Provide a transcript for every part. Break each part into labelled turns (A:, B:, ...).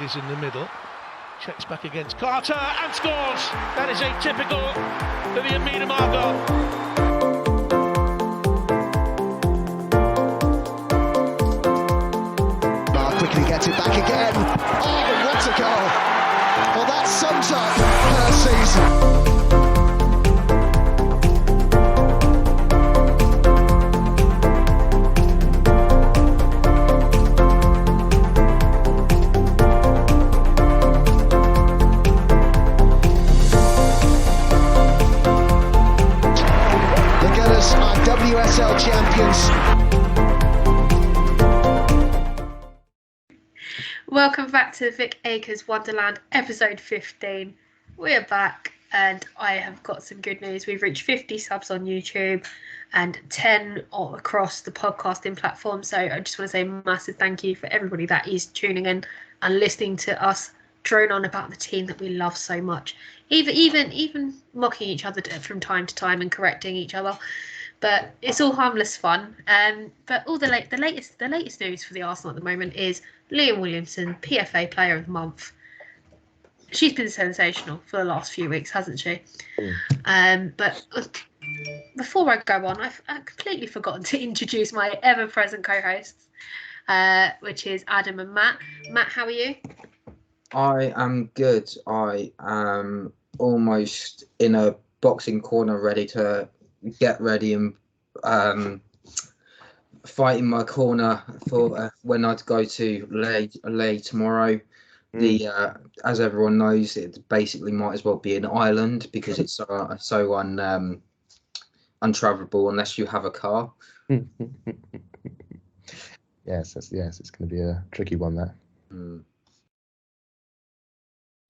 A: Davies in the middle. Checks back against Carter and scores. That is atypical for the Amina Margot.
B: Quickly gets it back again. Oh, what a goal! Well, that sums up her season. The Gunners are UWCL champions.
C: Welcome back to Vic Akers Wonderland, episode 15. We're back and I have got some good news. We've reached 50 subs on YouTube and 10 across the podcasting platform. So I just want to say a massive thank you for everybody that is tuning in and listening to us drone on about the team that we love so much. Even mocking each other from time to time and correcting each other. But it's all harmless fun. But all the latest news for the Arsenal at the moment is Liam Williamson, PFA Player of the Month. She's been sensational for the last few weeks, hasn't she? But before I go on, I've completely forgotten to introduce my ever-present co-hosts, which is Adam and Matt. Matt, how are you?
D: I am good. I am almost in a boxing corner, ready to get ready and fight in my corner for when I'd go to lay tomorrow. As everyone knows, it basically might as well be an island because it's so untravelable unless you have a car.
E: Yes, it's going to be a tricky one there.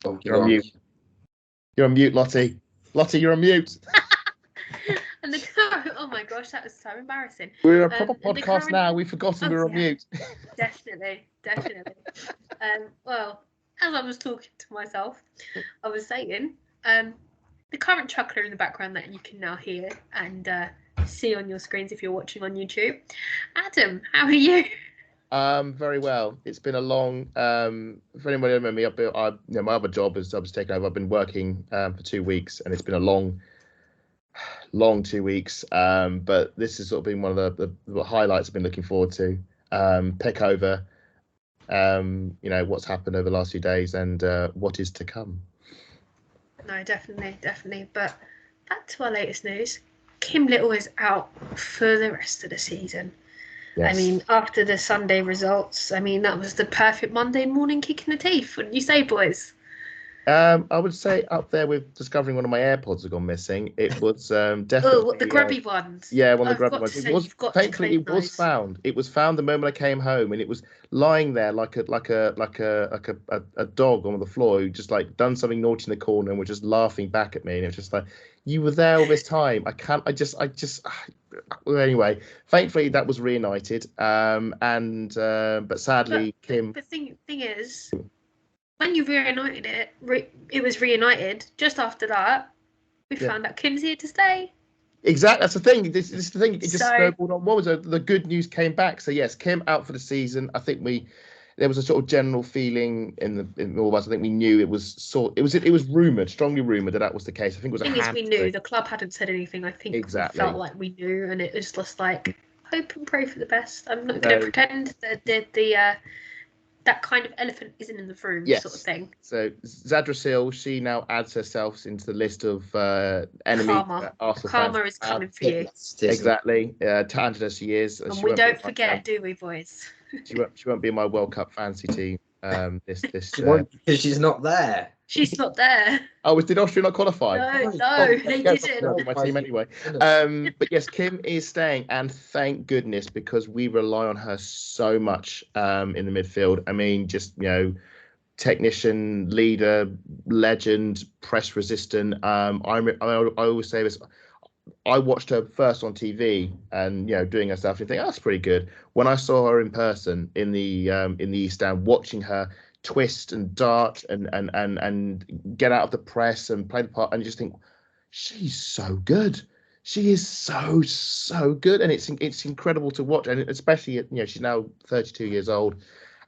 D: Oh,
E: You're on mute. You're on mute, Lottie. Lottie, you're on mute.
C: And oh my gosh, that was so embarrassing.
E: We're a proper podcast now. We've forgotten we're on mute.
C: Definitely. Well, as I was talking to myself, I was saying the current chuckler in the background that you can now hear and see on your screens if you're watching on YouTube. Adam, how are you?
E: Very well. It's been a long. For anybody who remember me, my other job is I was taken over. I've been working for 2 weeks, and it's been a long 2 weeks. But this has sort of been one of the highlights I've been looking forward to. Pick over, what's happened over the last few days and what is to come.
C: No, definitely. But back to our latest news. Kim Little is out for the rest of the season. Yes. I mean, after the Sunday results, that was the perfect Monday morning kick in the teeth. Wouldn't you say, boys?
E: I would say up there with discovering one of my AirPods had gone missing. It was definitely.
C: Oh, the grubby ones.
E: Yeah, one of the grubby ones. Thankfully, it was found. It was found the moment I came home, and it was lying there like a dog on the floor who just like done something naughty in the corner and was just laughing back at me. And it was just like, you were there all this time. Well, anyway, thankfully that was reunited. But sadly, Kim.
C: The thing is, when you reunited it was reunited. Just after that, we found out Kim's here to stay. Exactly,
E: that's the thing. This is the thing. It just snowballed on. What was it? The good news came back. So yes, Kim out for the season. I think there was a sort of general feeling in all of us. I think we knew it was rumoured, strongly rumoured that was the case. I think it was a
C: thing. We knew the club hadn't said anything. I think
E: exactly.
C: We felt like we knew, and it was just like hope and pray for the best. I'm not going to pretend that that kind of elephant isn't in the room, sort of thing.
E: So Zadrasil, she now adds herself into the list of enemy Arsenal
C: Karma is coming for you.
E: Exactly. Talented as she is.
C: And we don't forget, do we, boys?
E: She won't be in my World Cup fantasy team.
D: Because she's not there.
C: She's not there.
E: Oh, did Austria not qualify?
C: No, they didn't.
E: My team anyway. But yes, Kim is staying, and thank goodness, because we rely on her so much in the midfield. I mean, just technician, leader, legend, press resistant. I always say this. I watched her first on TV and doing her stuff and think that's pretty good. When I saw her in person in the East Stand, watching her twist and dart and get out of the press and play the part, and you just think she's so good. She is so good, and it's incredible to watch, and especially she's now 32 years old,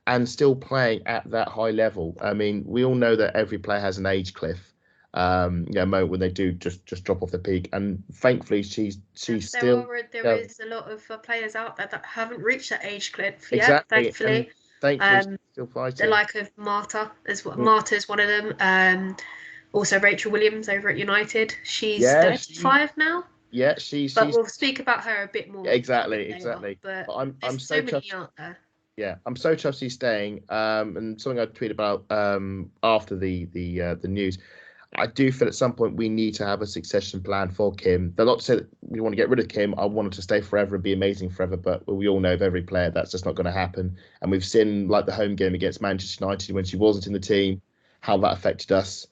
E: and still playing at that high level. I mean, we all know that every player has an age cliff, moment when they do just drop off the peak. And thankfully, she's still.
C: There is a lot of players out there that haven't reached that age cliff yet.
E: Exactly.
C: Thankfully,
E: and thankfully, she's still fighting.
C: The like of Marta as well. Marta is one of them. Also, Rachel Williams over at United. She's 35 now.
E: Yeah,
C: But we'll speak about her a bit more.
E: Yeah, exactly.
C: But
E: I'm
C: so many out there.
E: Yeah, I'm so chuffed she's staying. And something I tweeted about after the news, I do feel at some point we need to have a succession plan for Kim. They're not to say that we want to get rid of Kim. I want her to stay forever and be amazing forever, but we all know of every player that's just not going to happen. And we've seen, like, the home game against Manchester United when she wasn't in the team, how that affected us.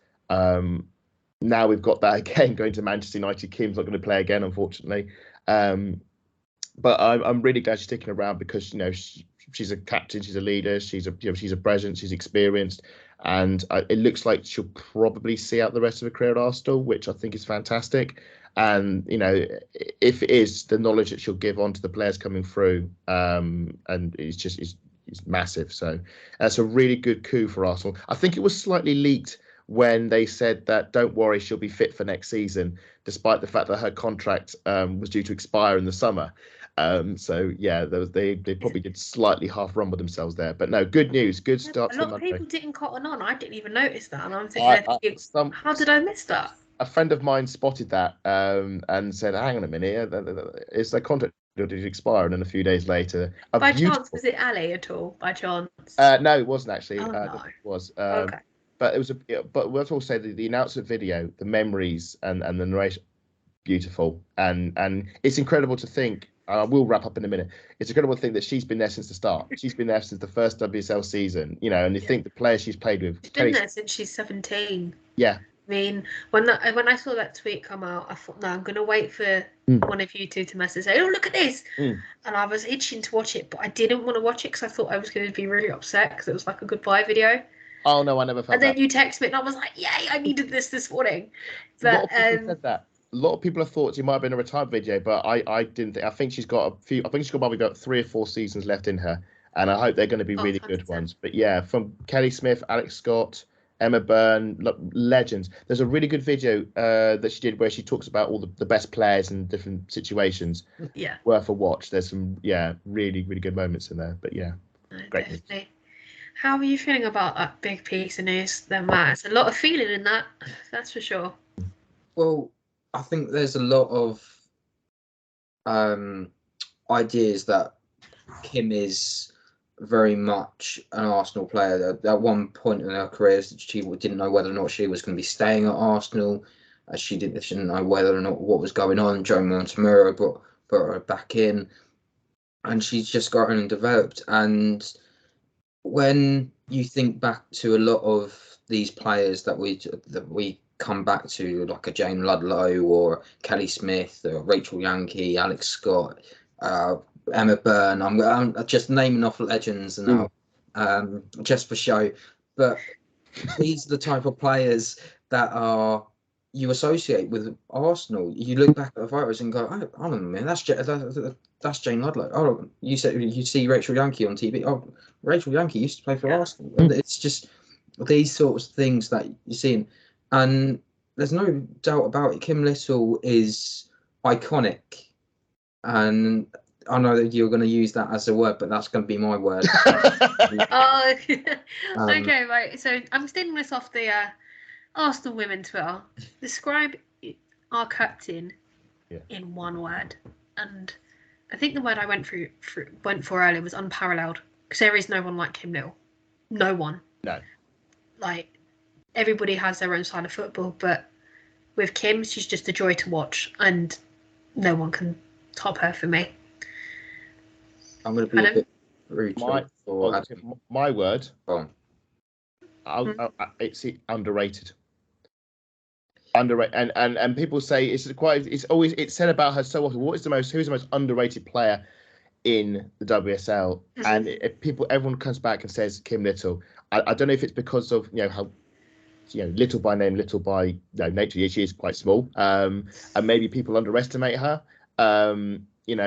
E: Now we've got that again going to Manchester United. Kim's not going to play again, unfortunately. But I'm really glad she's sticking around because, you know, she's a captain, she's a leader, she's a presence, she's experienced, and it looks like she'll probably see out the rest of her career at Arsenal, which I think is fantastic. And, you know, if it is, the knowledge that she'll give on to the players coming through, and it's massive. So that's a really good coup for Arsenal. I think it was slightly leaked when they said that, don't worry, she'll be fit for next season, despite the fact that her contract was due to expire in the summer. So yeah, they probably did slightly half run with themselves there, but no, good news, good start.
C: A lot of people didn't cotton on. I didn't even notice that, and I'm thinking, how did I miss that?
E: A friend of mine spotted that and said, "Hang on a minute, is their contract due to expire?" And then a few days later,
C: by chance, was it Ali at all? By chance?
E: No, it wasn't actually.
C: Oh, no.
E: It was.
C: Okay.
E: But it was but we'll also say the announcement video, the memories and the narration, beautiful, and it's incredible to think. I will wrap up in a minute. It's incredible to think that she's been there since the start. She's been there since the first WSL season, you know, and you think the players she's played with.
C: She's been there since she's 17.
E: Yeah.
C: I mean, when I saw that tweet come out, I thought, no, I'm going to wait for one of you two to message say, oh, look at this. And I was itching to watch it, but I didn't want to watch it because I thought I was going to be really upset because it was like a goodbye video.
E: Oh, no, I never felt that.
C: And then you text me and I was like, yay, I needed this morning. But,
E: a lot of people said that. A lot of people have thought she might have been a retired video, but I didn't think. I think she's got probably got 3 or 4 seasons left in her, and I hope they're going to be really 100%. Good ones. But yeah, from Kelly Smith, Alex Scott, Emma Byrne, legends. There's a really good video that she did where she talks about all the best players in different situations.
C: Yeah,
E: worth a watch. There's some really good moments in there. But yeah, great.
C: Definitely. How are you feeling about that big piece of news, then, Matt? It's a lot of feeling in that, that's for sure.
D: Well, I think there's a lot of ideas that Kim is very much an Arsenal player. At one point in her career, she didn't know whether or not she was going to be staying at Arsenal. She didn't know whether or not what was going on. Joe Montemurro brought her back in, and she's just gotten and developed. And when you think back to a lot of these players that we come back to, like a Jane Ludlow or Kelly Smith or Rachel Yankee, Alex Scott, Emma Byrne. I'm just naming off legends now, just for show. But these are the type of players that you associate with Arsenal. You look back at the photos and go, oh, hold on a minute, that's Jane Ludlow. Oh, you see Rachel Yankee on TV. Oh, Rachel Yankee used to play for Arsenal. And it's just these sorts of things that you're seeing. And there's no doubt about it. Kim Little is iconic. And I know that you're going to use that as a word, but that's going to be my word.
C: Okay, right. So I'm stealing this off the Arsenal Women Twitter. Describe our captain in one word. And I think the word I went for earlier was unparalleled. Because there is no one like Kim Little. No one.
E: No.
C: Like, everybody has their own side of football, but with Kim, she's just a joy to watch, and no one can top her for me.
D: I'm going to be a bit rude.
E: My word. It's underrated. Underrated, and people say it's said about her so often. Who's the most underrated player in the WSL? And everyone comes back and says Kim Little. I don't know if it's because of how little by name, little by nature. She is quite small, and maybe people underestimate her.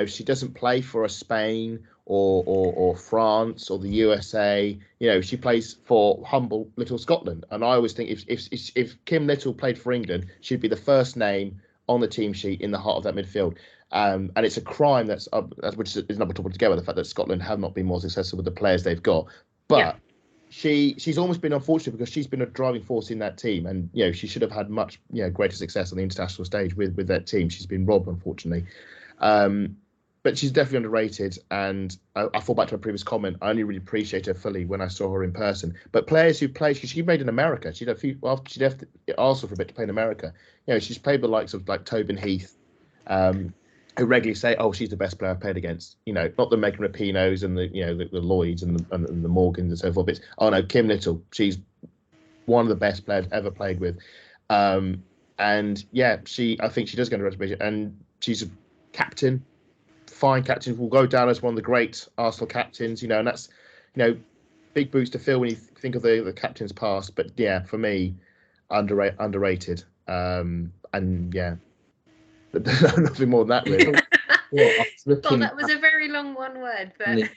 E: She doesn't play for a Spain or France or the USA. You know, she plays for humble little Scotland. And I always think if Kim Little played for England, she'd be the first name on the team sheet in the heart of that midfield. And it's a crime which is not talking together the fact that Scotland have not been more successful with the players they've got. But she's almost been unfortunate because she's been a driving force in that team, and you know she should have had much greater success on the international stage with that team. She's been robbed, unfortunately. But she's definitely underrated, and I fall back to my previous comment. I only really appreciate her fully when I saw her in person. But players who play, she made in America. She left Arsenal for a bit to play in America. You know, she's played the likes of like Tobin Heath, who regularly say, "Oh, she's the best player I've played against." You know, not the Megan Rapinos and the Lloyds and the Morgans and so forth. It's Kim Little. She's one of the best players ever played with, and yeah, I think she does get a reputation, and she's a captain. Fine captain, will go down as one of the great Arsenal captains, and that's, big boots to fill when you think of the captain's past. But yeah, for me, underrated. And yeah, but nothing more than that really.
C: That was a very long one word, but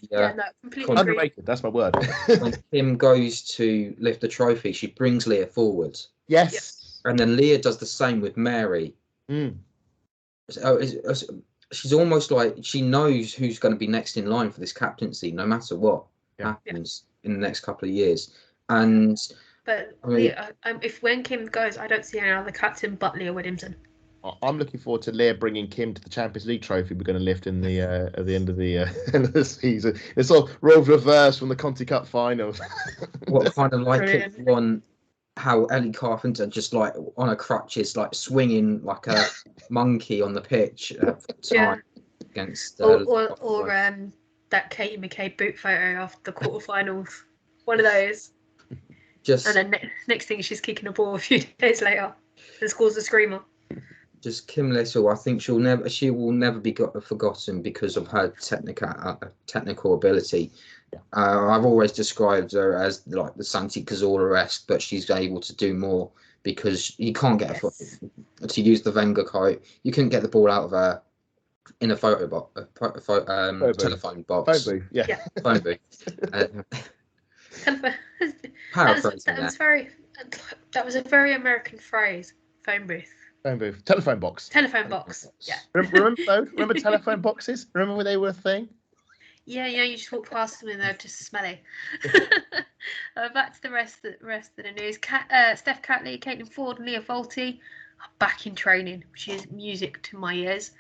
C: completely
E: underrated.
C: agree.
E: That's my word.
D: When Kim goes to lift the trophy, she brings Leah forward.
E: Yes.
D: And then Leah does the same with Mary. She's almost like she knows who's going to be next in line for this captaincy, no matter what happens in the next couple of years.
C: But if when Kim goes, I don't see any other captain but Leah Williamson.
E: I'm looking forward to Leah bringing Kim to the Champions League trophy we're going to lift in the at the end of the season. It's all roles reversed from the Conti Cup final.
D: What kind of like it on how Ellie Carpenter just like on her crutches, like swinging like a monkey on the pitch against
C: or that Katie McCabe boot photo after the quarterfinals. One of those. And then next thing she's kicking a ball a few days later and scores a screamer.
D: Just Kim Little, I think she will never be forgotten because of her technical ability. I've always described her as like the Santi Cazorla-esque, but she's able to do more because you can't get to use the Wenger quote. You couldn't get the ball out of her in a telephone box.
E: Phone booth,
D: phone booth. Paraphrasing
C: that was a very American phrase. Phone booth.
E: Phone booth. Telephone box.
C: Telephone box. Yeah.
E: Remember telephone boxes? Remember when they were a thing?
C: Yeah, you just walk past them and they're just smelly. Back to the rest of the news. Steph Catley, Caitlin Ford, and Leah Volti are back in training, which is music to my ears.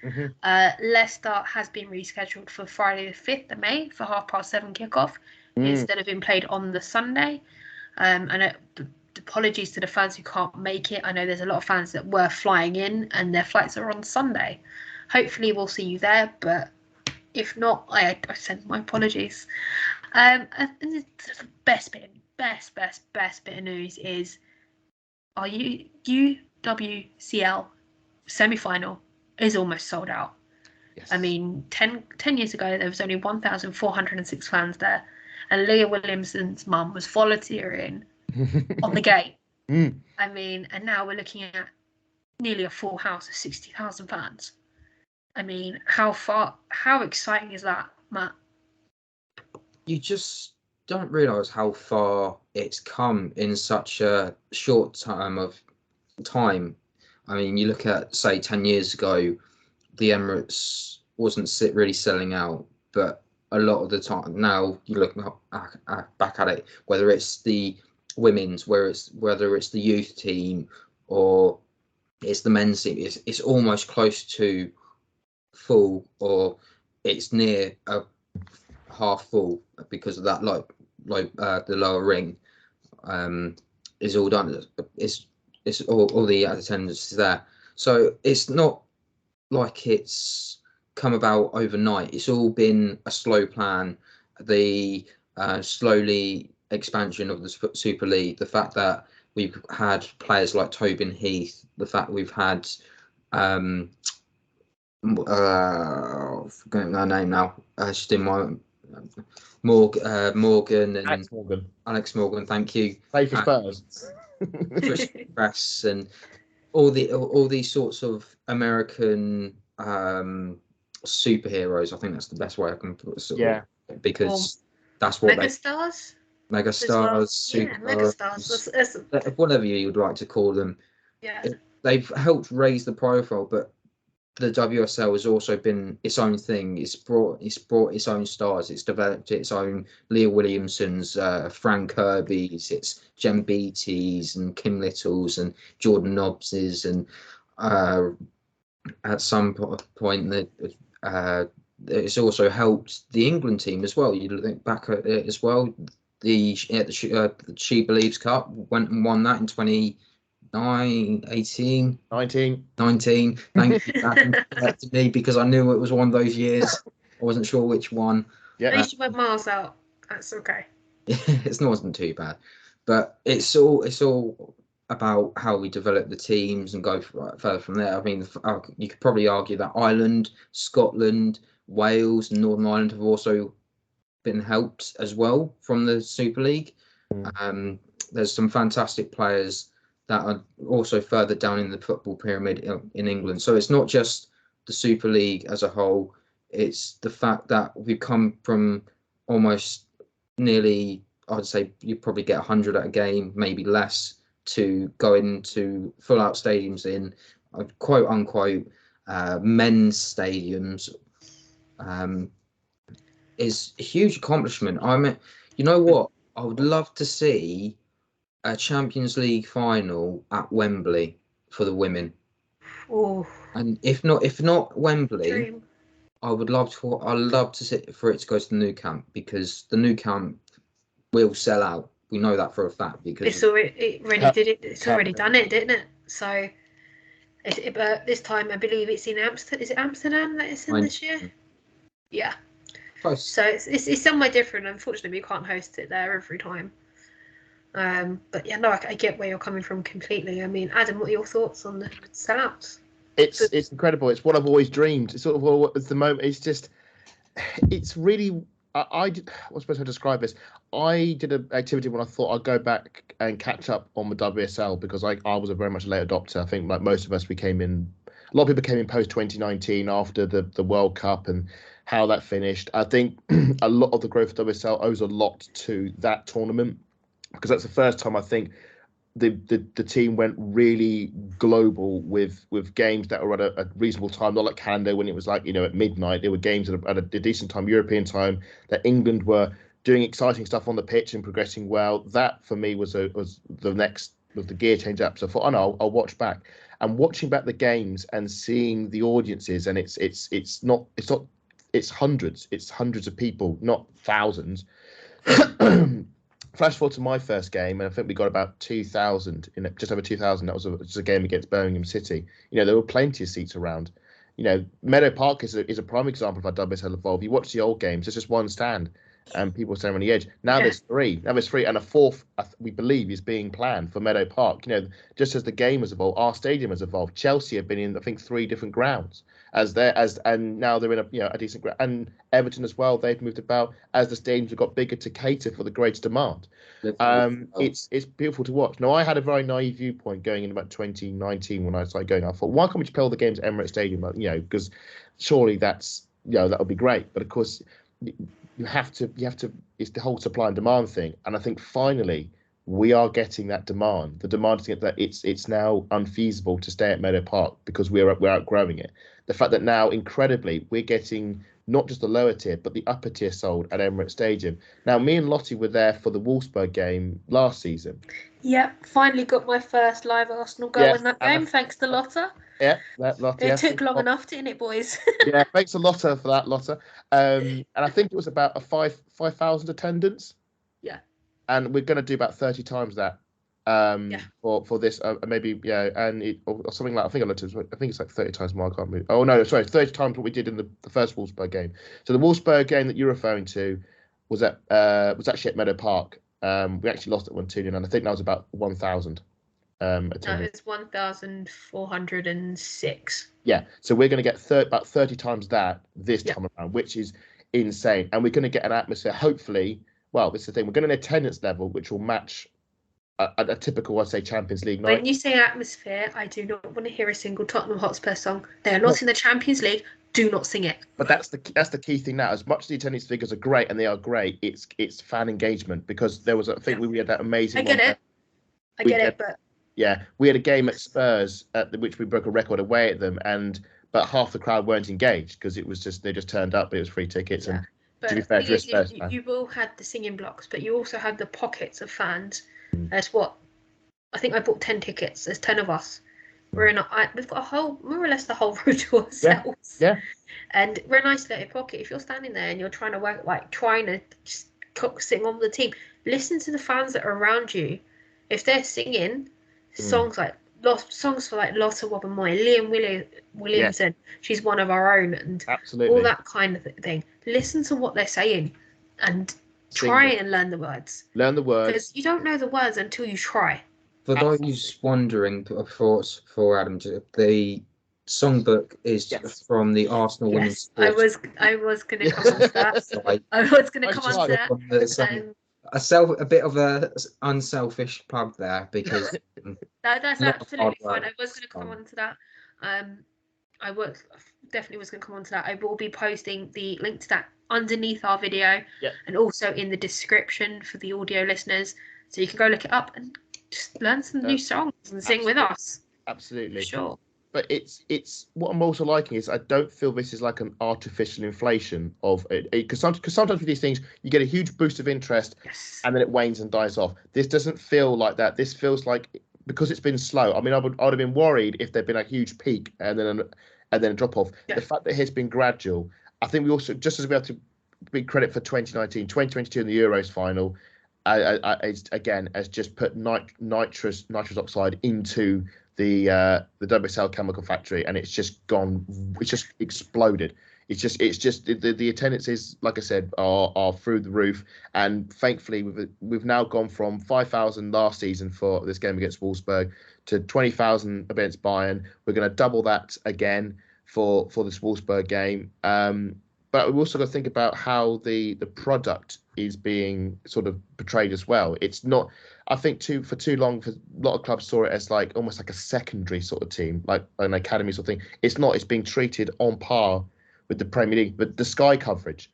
C: Leicester has been rescheduled for Friday the 5th of May for 7:30 kickoff instead of being played on the Sunday. And apologies to the fans who can't make it. I know there's a lot of fans that were flying in and their flights are on Sunday. Hopefully we'll see you there, but if not, I send my apologies. And the best bit of news is our UWCL semi-final is almost sold out.
E: Yes.
C: I mean, 10 years ago, there was only 1,406 fans there, and Leah Williamson's mum was volunteering on the gate. I mean, and now we're looking at nearly a full house of 60,000 fans. I mean, how exciting is that, Matt?
D: You just don't realise how far it's come in such a short time of time. I mean, you look at, say, 10 years ago, the Emirates wasn't really selling out, but a lot of the time now you look back at it, whether it's the women's, whether it's the youth team or it's the men's team, it's almost close to full, or it's near a half full because of that the lower ring is all done. It's all the attendance is there, so it's not like it's come about overnight. It's all been a slow plan. The slowly expansion of the Super League, the fact that we've had players like Tobin Heath, the fact we've had forgetting her name now. She's in my Morgan and Alex Morgan. Thank you.
E: Play for Spurs.
D: Press and all these sorts of American superheroes. I think that's the best way I can put it. because that's what
C: megastars.
D: Megastars,
C: Yeah, megastars.
D: whatever you would like to call them.
C: Yeah.
D: They've helped raise the profile, but the WSL has also been its own thing. It's brought its own stars. It's developed its own Leah Williamsons, Fran Kirby's, it's Jem Beatty's and Kim Little's and Jordan Nobbs's, and at some point that it's also helped the England team as well. You think back at it as well. The She Believes Cup went and won that in 19. Thank you to me, because I knew it was one of those years. I wasn't sure which one.
E: Yeah,
C: at least you went miles out. That's okay.
D: It wasn't too bad, but it's all about how we develop the teams and go further from there. I mean, you could probably argue that Ireland, Scotland, Wales, and Northern Ireland have also been helped as well from the Super League. There's some fantastic players that are also further down in the football pyramid in England. So it's not just the Super League as a whole. It's the fact that we've come from almost nearly, I'd say you probably get 100 at a game, maybe less, to going to full-out stadiums in quote-unquote men's stadiums. Is a huge accomplishment. I mean, you know what? I would love to see a Champions League final at Wembley for the women.
C: Oh.
D: And if not Wembley,
C: Dream.
D: I'd love to see for it to go to the Nou Camp, because the Nou Camp will sell out. We know that for a fact, because
C: It's already done it, didn't it? So, but this time I believe it's in Amsterdam. Is it Amsterdam that it's in this year? Yeah.
D: Close.
C: So it's somewhere different. Unfortunately, we can't host it there every time. But yeah, no, I get where you're coming from completely. I mean, Adam, what are your thoughts on the sellouts?
E: It's incredible. It's what I've always dreamed. It's sort of at the moment. It's really. What's supposed to describe this? I did an activity when I thought I'd go back and catch up on the WSL, because I was a very much a late adopter. I think like most of us, a lot of people came in post 2019 after the World Cup and how that finished. I think a lot of the growth of WSL owes a lot to that tournament, because that's the first time I think the team went really global with games that were at a reasonable time, not like Canada when it was like, at midnight. There were games at a decent time, European time, that England were doing exciting stuff on the pitch and progressing well. That for me was the gear change up. So I thought, oh no, I'll watch back. And watching back the games and seeing the audiences, and it's hundreds of people, not thousands. Flash forward to my first game, and I think we got about 2,000, just over 2,000. That was just a game against Birmingham City. There were plenty of seats around. Meadow Park is a prime example of how WSL evolved. You watch the old games, there's just one stand, and people stand on the edge. Now there's three. And a fourth, we believe, is being planned for Meadow Park. Just as the game has evolved, our stadium has evolved. Chelsea have been in, I think, 3 different grounds. And now they're in a decent ground, and Everton as well. They've moved about as the stadiums have got bigger to cater for the greater demand. It's beautiful to watch. Now, I had a very naive viewpoint going in about 2019 when I started going. I thought, why can't we just play all the games at Emirates Stadium? Because surely that's that would be great. But of course, you have to. It's the whole supply and demand thing, and I think finally we are getting that demand. The demand is that it's now unfeasible to stay at Meadow Park because we're outgrowing it. The fact that now, incredibly, we're getting not just the lower tier, but the upper tier sold at Emirates Stadium. Now, me and Lottie were there for the Wolfsburg game last season.
C: Yep, finally got my first live Arsenal goal in that game, thanks to Lotta.
E: Yeah, Lotta.
C: It took long enough, didn't it, boys?
E: Yeah, thanks to Lotta for that, Lotta. And I think it was about a 5,000 attendance.
C: Yeah.
E: And we're going to do about 30 times that for this, maybe, and or something like, I think it's like 30 times more. I can't remember. Oh no, sorry, 30 times what we did in the first Wolfsburg game. So the Wolfsburg game that you're referring to was actually at Meadow Park. We actually lost at 1-2, and I think that was about 1,000. Attendance.
C: No, it's 1,406.
E: Yeah, so we're going to get about 30 times that this time around, which is insane, and we're going to get an atmosphere. Hopefully, well, this is the thing. We're going to an attendance level which will match a typical, I'd say, Champions League night.
C: When you say atmosphere, I do not want to hear a single Tottenham Hotspur song. They are not in the Champions League. Do not sing it.
E: But that's the key thing now. As much as the attendance figures are great, and they are great, it's fan engagement, because there was, I think we had that amazing.
C: I get it, but
E: yeah, we had a game at Spurs which we broke a record away at them, but half the crowd weren't engaged because it was just they just turned up, but it was free tickets.
C: Yeah.
E: And
C: but
E: to be fair, to a Spurs fan,
C: you all had the singing blocks, but you also had the pockets of fans. There's what I think I bought 10 tickets. There's 10 of us. We've got a whole, more or less the whole row to ourselves.
E: Yeah.
C: And we're in an isolated pocket. If you're standing there and you're trying to work, trying to just sing on the team, listen to the fans that are around you. If they're singing songs for like Lotta Wobbemoy, Liam Williamson, she's one of our own, and
E: absolutely
C: all that kind of thing. Listen to what they're saying and try and learn the words. Because you don't know the words until you try.
D: For those wondering, for Adam, the songbook is from the Arsenal women's sports.
C: I was going to come on to that. I was going to come on to that.
D: A bit of a unselfish plug there, because
C: that's absolutely fine. I was going to come on to that. Definitely was going to come on to that. I will be posting the link to that underneath our video, and also in the description for the audio listeners, so you can go look it up and just learn some new songs and sing with us.
E: Absolutely,
C: sure.
E: But it's what I'm also liking is I don't feel this is like an artificial inflation of it, because sometimes with these things you get a huge boost of interest, and then it wanes and dies off. This doesn't feel like that. This feels like, because it's been slow. I mean, I would have been worried if there'd been a huge peak and then a drop off. The fact that it's been gradual. I think we also, just as we have to big credit for 2019, 2022 in the Euros final, again, has just put nitrous oxide into the UWCL chemical factory, and it's just exploded. It's just the attendances, like I said, are through the roof, and thankfully we've now gone from 5,000 last season for this game against Wolfsburg to 20,000 against Bayern. We're going to double that again for this Wolfsburg game. But we've also got to think about how the product is being sort of portrayed as well. It's not, I think, for too long, a lot of clubs saw it as like almost like a secondary sort of team, like an academy sort of thing. It's not. It's being treated on par with the Premier League, but the Sky coverage.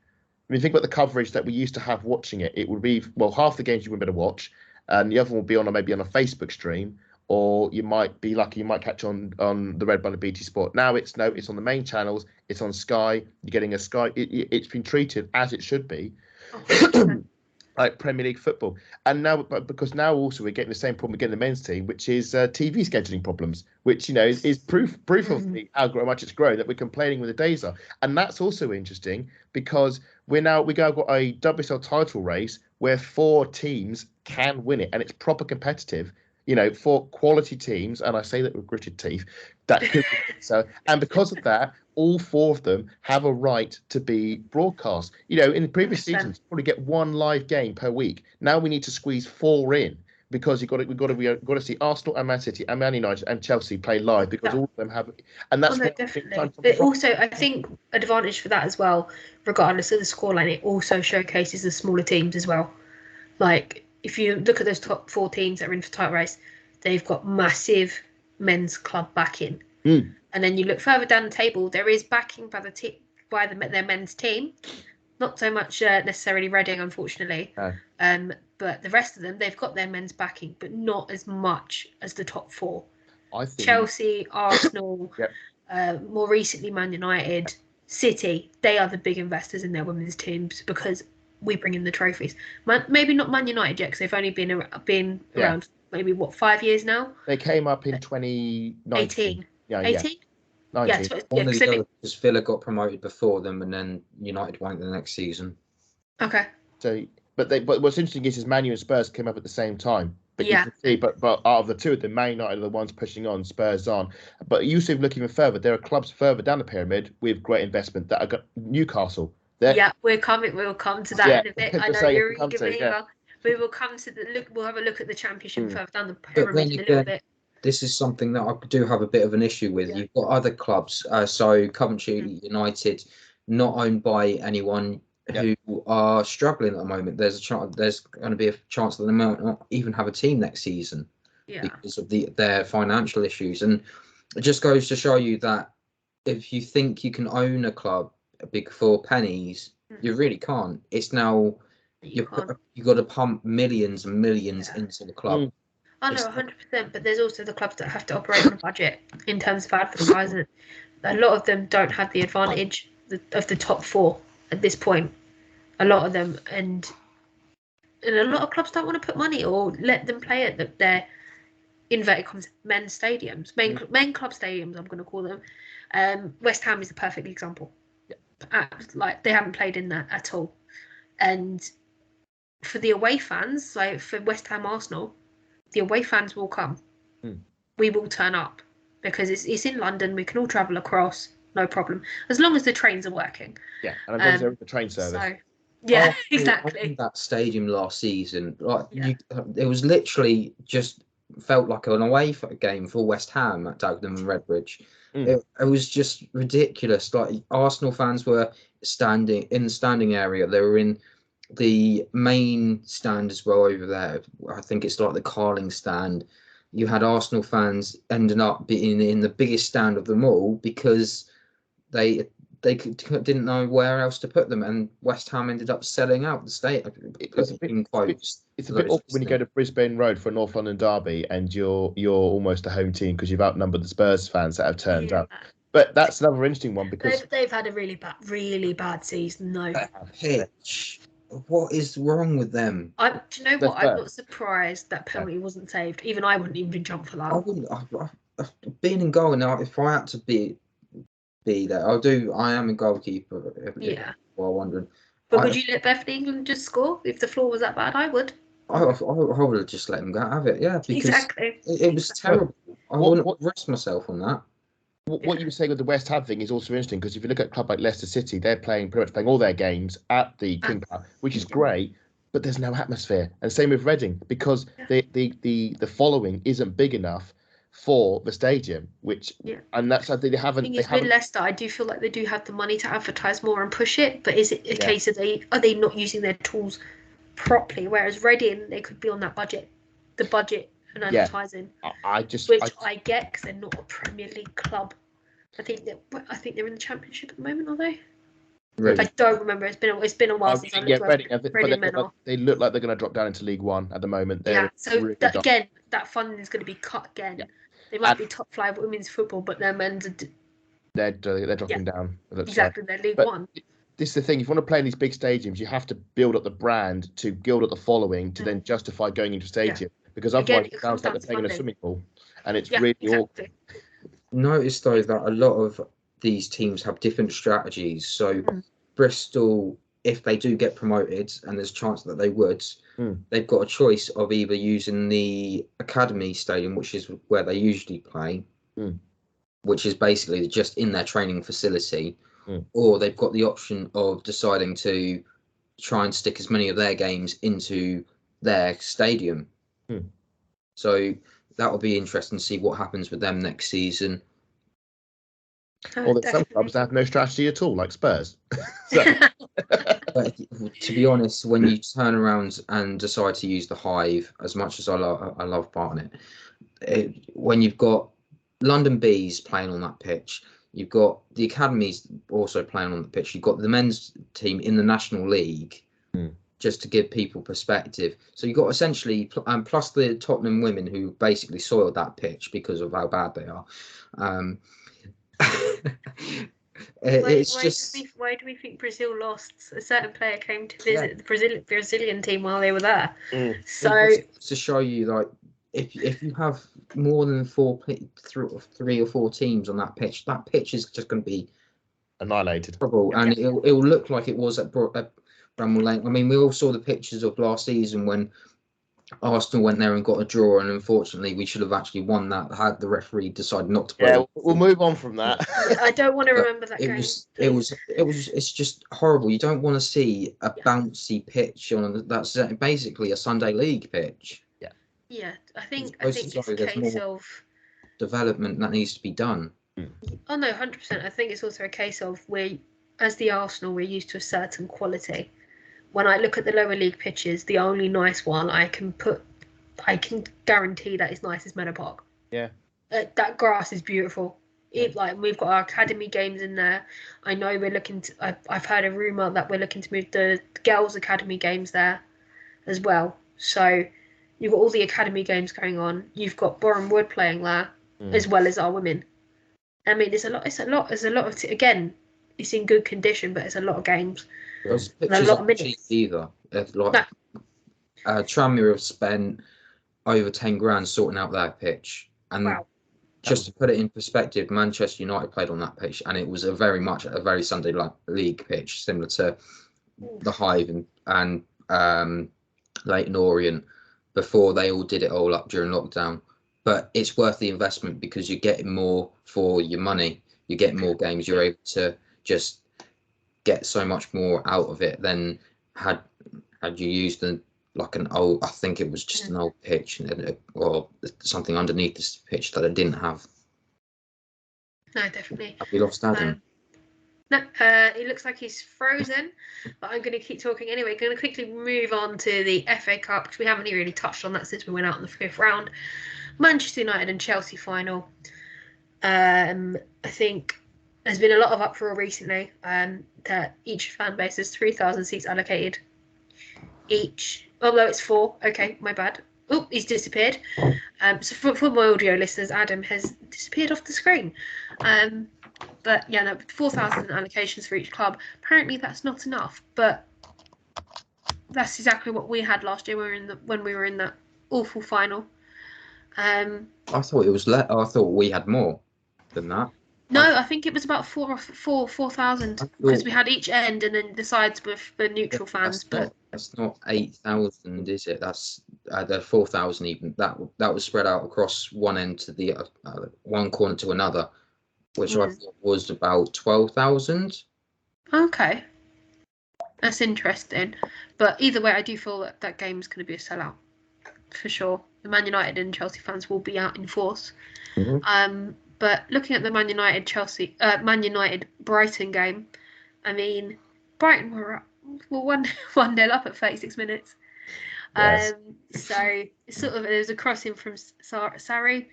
E: I mean, think about the coverage that we used to have watching it. It would be, well, half the games you wouldn't be able to watch, and the other one would be maybe on a Facebook stream, or you might be lucky, you might catch on the Red Bull and BT Sport. Now it's on the main channels, it's on Sky, you're getting a Sky, it's been treated as it should be, like Premier League football. And now, because now also we're getting the same problem again in the men's team, which is TV scheduling problems, which, is proof of how much it's grown, that we're complaining when the days are. And that's also interesting, because we got a WSL title race where 4 teams can win it, and it's proper competitive. For quality teams, and I say that with gritted teeth, that could be so. And because of that, all 4 of them have a right to be broadcast. In the previous seasons, probably get 1 live game per week. Now we need to squeeze 4 in, because we've got to see Arsenal and Man City and Man United and Chelsea play live, because all of them have. And that's
C: definitely. But also, I think advantage for that as well, regardless of the scoreline, it also showcases the smaller teams as well. Like, if you look at those top 4 teams that are in for title race, they've got massive men's club backing. And then you look further down the table, there is backing by their men's team. Not so much necessarily Reading, unfortunately. But the rest of them, they've got their men's backing, but not as much as the top 4.
E: I think
C: Chelsea, Arsenal, more recently Man United, City, they are the big investors in their women's teams, because we bring in the trophies. Maybe not Man United yet, because they've only been around maybe 5 years now.
E: They came up in 2019.
C: 18?
E: 19.
D: Because Villa got promoted before them, and then United went the next season.
C: Okay.
E: So, but what's interesting is Man U and Spurs came up at the same time. But you can see, but out of the 2 of them, Man United are the ones pushing on, Spurs on. But you see, look even further, there are clubs further down the pyramid with great investment that have got Newcastle.
C: We'll come to that in a bit. I know you're eager, we will come to we'll have a look at the Championship further down the pyramid in a little bit.
D: This is something that I do have a bit of an issue with. You've got other clubs, so Coventry United, not owned by anyone. who are struggling at the moment. There's a chance. There's going to be a chance that they might not even have a team next season because of their financial issues. And it just goes to show you that if you think you can own a club for pennies, you really can't. It's now you've got to pump millions and millions into the club.
C: I know 100%, but there's also the clubs that have to operate on a budget in terms of advertising. A lot of them don't have the advantage of the top four at this point. A lot of them, and a lot of clubs don't want to put money or let them play at their inverted commas men's stadiums, main club stadiums. I'm going to call them. West Ham is a perfect example. Like they haven't played in that at all, and for the away fans, like for West Ham Arsenal, the away fans will come. We will turn up because it's in London. We can all travel across, no problem, as long as the trains are working.
E: Yeah, and as long as there is the train service.
C: So, yeah, exactly.
D: In that stadium last season, it was literally just felt like an away game for West Ham at Tottenham and Redbridge. It was just ridiculous. Like Arsenal fans were standing in the standing area. They were in the main stand as well over there. I think it's like the Carling stand. You had Arsenal fans ending up being in the biggest stand of them all because they didn't know where else to put them, and West Ham ended up selling out the state.
E: It's a bit awkward when you go to Brisbane Road for a North London derby and you're almost a home team because you've outnumbered the Spurs fans that have turned up. But that's another interesting one because
C: they've had a really bad season. No
D: pitch. What is wrong with them?
C: Do you know what? I'm not surprised that penalty wasn't saved. Even I wouldn't even jump for that.
D: I wouldn't. Being in goal now, if I had to be there, I am a goalkeeper. Well, wondering.
C: But would you let Bethany England just score if the floor was that bad? I would.
D: I would have just let them have it. Yeah, because
C: exactly.
D: It was terrible. I wouldn't rest myself on that.
E: What you were saying with the West Ham thing is also interesting because if you look at a club like Leicester City, they're pretty much playing all their games at the King Power, which is great, but there's no atmosphere. And same with Reading because the following isn't big enough for the stadium, and that's I think they haven't.
C: With Leicester, I do feel like they do have the money to advertise more and push it, but is it a case of are they not using their tools properly? Whereas Reading, they could be on that budget, and advertising.
E: I
C: get because they're not a Premier League club. I think they're in the Championship at the moment, are they? Reading. I don't remember. It's been a while since I looked at Reading.
E: They look like they're going to drop down into League One at the moment.
C: So really that funding is going to be cut again. Yeah. They might be top flight women's football, but their men's
E: they're dropping down.
C: Exactly, they're League One.
E: This is the thing. If you want to play in these big stadiums, you have to build up the brand to build up the following to then justify going into stadium. Because otherwise it sounds like they're playing in a swimming pool, and it's really awkward.
D: Notice though that a lot of these teams have different strategies. So Bristol, if they do get promoted, and there's a chance that they would, they've got a choice of either using the academy stadium, which is where they usually play, which is basically just in their training facility, or they've got the option of deciding to try and stick as many of their games into their stadium. So that will be interesting to see what happens with them next season.
E: Or there's some clubs that have no strategy at all, like Spurs.
D: But to be honest, when you turn around and decide to use the Hive, as much as I love Barnet, when you've got London Bees playing on that pitch, you've got the academies also playing on the pitch, you've got the men's team in the National League, just to give people perspective. So you've got essentially, plus the Tottenham women who basically soiled that pitch because of how bad they are.
C: Why do we think Brazil lost? A certain player came to visit the Brazilian team while they were there. So
D: to show you, like, if you have more than 3 or 4 teams on that pitch is just going to be
E: annihilated.
D: And it will look like it was at Bramall Lane. I mean, we all saw the pictures of last season when Arsenal went there and got a draw, and unfortunately we should have actually won that had the referee decided not to play.
E: Yeah, we'll move on from that.
C: I don't want to remember that game.
D: It's just horrible. You don't want to see a bouncy pitch that's basically a Sunday League pitch.
C: Yeah, I think it's a case of
D: development that needs to be done.
C: Oh no, 100%. I think it's also a case of where as the Arsenal, we're used to a certain quality. When I look at the lower league pitches, the only nice one I can guarantee that is nice is Meadow Park.
E: Yeah.
C: That grass is beautiful.
E: Yeah.
C: Like we've got our academy games in there. I know we're looking to. I've heard a rumor that we're looking to move the girls' academy games there as well. So you've got all the academy games going on. You've got Boreham Wood playing there as well as our women. I mean, there's a lot of again. It's in good condition, but it's a lot of games.
D: Those
C: And a
D: pictures
C: lot of
D: aren't cheap
C: minutes.
D: either. Tranmere have spent over 10 grand sorting out that pitch, and
C: Wow.
D: just to put it in perspective, Manchester United played on that pitch, and it was a very Sunday league pitch, similar to the Hive and Leyton Orient before they all did it all up during lockdown. But it's worth the investment because you're getting more for your money. You're getting more games. You're able to just get so much more out of it than had you used an old. I think it was just an old pitch or something underneath this pitch that it didn't have.
C: No, definitely.
D: Have we lost Adam?
C: No, it looks like he's frozen, but I'm going to keep talking anyway. Going to quickly move on to the FA Cup because we haven't really touched on that since we went out in the 5th round. Manchester United and Chelsea final. I think there's been a lot of uproar recently that each fan base has 3,000 seats allocated each. Although it's 4. Okay, my bad. Oh, he's disappeared. So for my audio listeners, Adam has disappeared off the screen. But yeah, no, 4,000 allocations for each club. Apparently that's not enough, but that's exactly what we had last year. When we were in that awful final.
D: I thought it was I thought we had more than that.
C: No, I think it was about 4,000 because we had each end and then the sides with the neutral fans.
D: That's not 8,000, is it? That's the 4,000 even. That was spread out across one end to the one corner to another, which I thought was about 12,000.
C: Okay, that's interesting. But either way, I do feel that game is going to be a sellout for sure. The Man United and Chelsea fans will be out in force.
E: Mm-hmm.
C: But looking at the Man United Brighton game, I mean, Brighton were 1-0 up at 36 minutes.
E: Yes.
C: So there was a crossing from Sarri,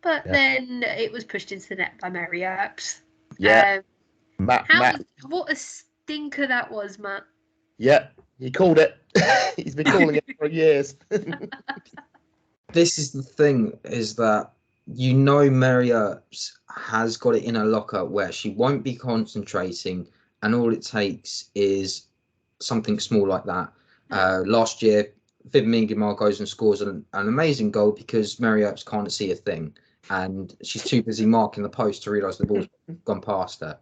C: but then it was pushed into the net by Mary Earps.
E: Yeah. Matt.
C: What a stinker that was, Matt.
E: Yeah, he called it. He's been calling it for years.
D: This is the thing, is that Mary Earps has got it in her locker where she won't be concentrating, and all it takes is something small like that. Last year, Viv Mingimar goes and scores an amazing goal because Mary Earps can't see a thing, and she's too busy marking the post to realise the ball's gone past her.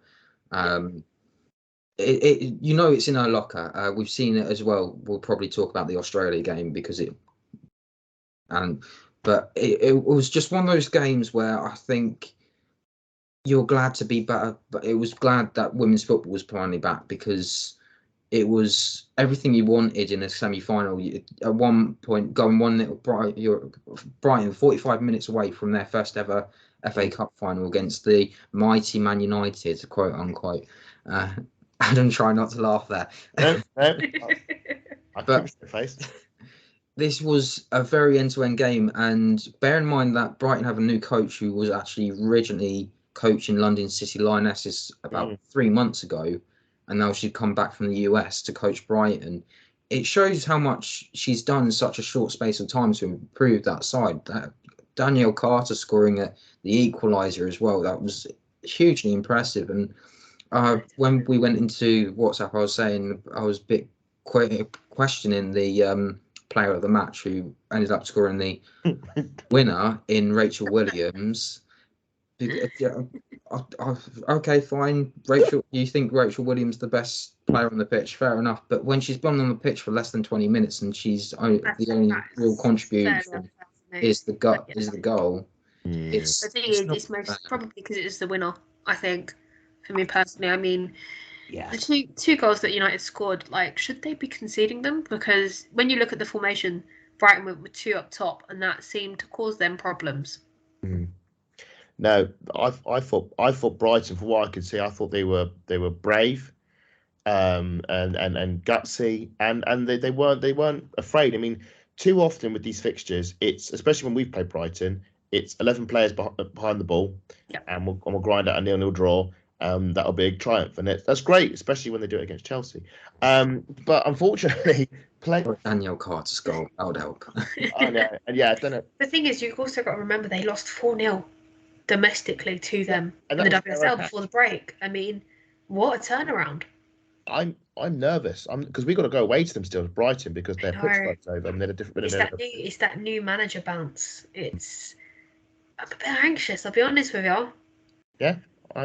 D: It's in her locker. We've seen it as well. We'll probably talk about the Australia game but it was just one of those games where I think you're glad to be better, but it was glad that women's football was finally back because it was everything you wanted in a semi-final. At one point, going 1-0 Brighton, 45 minutes away from their first ever FA Cup final against the mighty Man United, quote unquote. Adam, try not to laugh there.
E: No. But face.
D: This was a very end-to-end game, and bear in mind that Brighton have a new coach who was actually originally coaching London City Lionesses about 3 months ago, and now she'd come back from the US to coach Brighton. It shows how much she's done in such a short space of time to improve that side. Danielle Carter scoring the equaliser as well, that was hugely impressive. And when we went into WhatsApp, I was a bit questioning the player of the match who ended up scoring the winner in Rachel Williams. Okay, fine. Rachel, you think Rachel Williams the best player on the pitch? Fair enough. But when she's been on the pitch for less than 20 minutes and she's the only real contribution is the goal.
C: The thing is, it's most probably because it is the winner. I think, for me personally, I mean. Yeah. The two goals that United scored, should they be conceding them? Because when you look at the formation, Brighton were 2 up top, and that seemed to cause them problems.
E: No, I thought Brighton, from what I could see, I thought they were brave. and gutsy, and they weren't afraid. I mean, too often with these fixtures, it's especially when we've played Brighton, it's 11 players behind the ball, and we'll grind out a 0-0 draw. That'll be a triumph, and that's great, especially when they do it against Chelsea. But unfortunately,
D: Daniel Carter's goal, that would help.
E: I know, and yeah, I don't know.
C: The thing is, you've also got to remember they lost 4-0 domestically to them in the WSL before the break. I mean, what a turnaround!
E: I'm nervous. Because we got to go away to them still, Brighton, because their pitch strike's over and they're a different.
C: It's that new manager bounce. I'm a bit anxious. I'll be honest with you.
E: Yeah.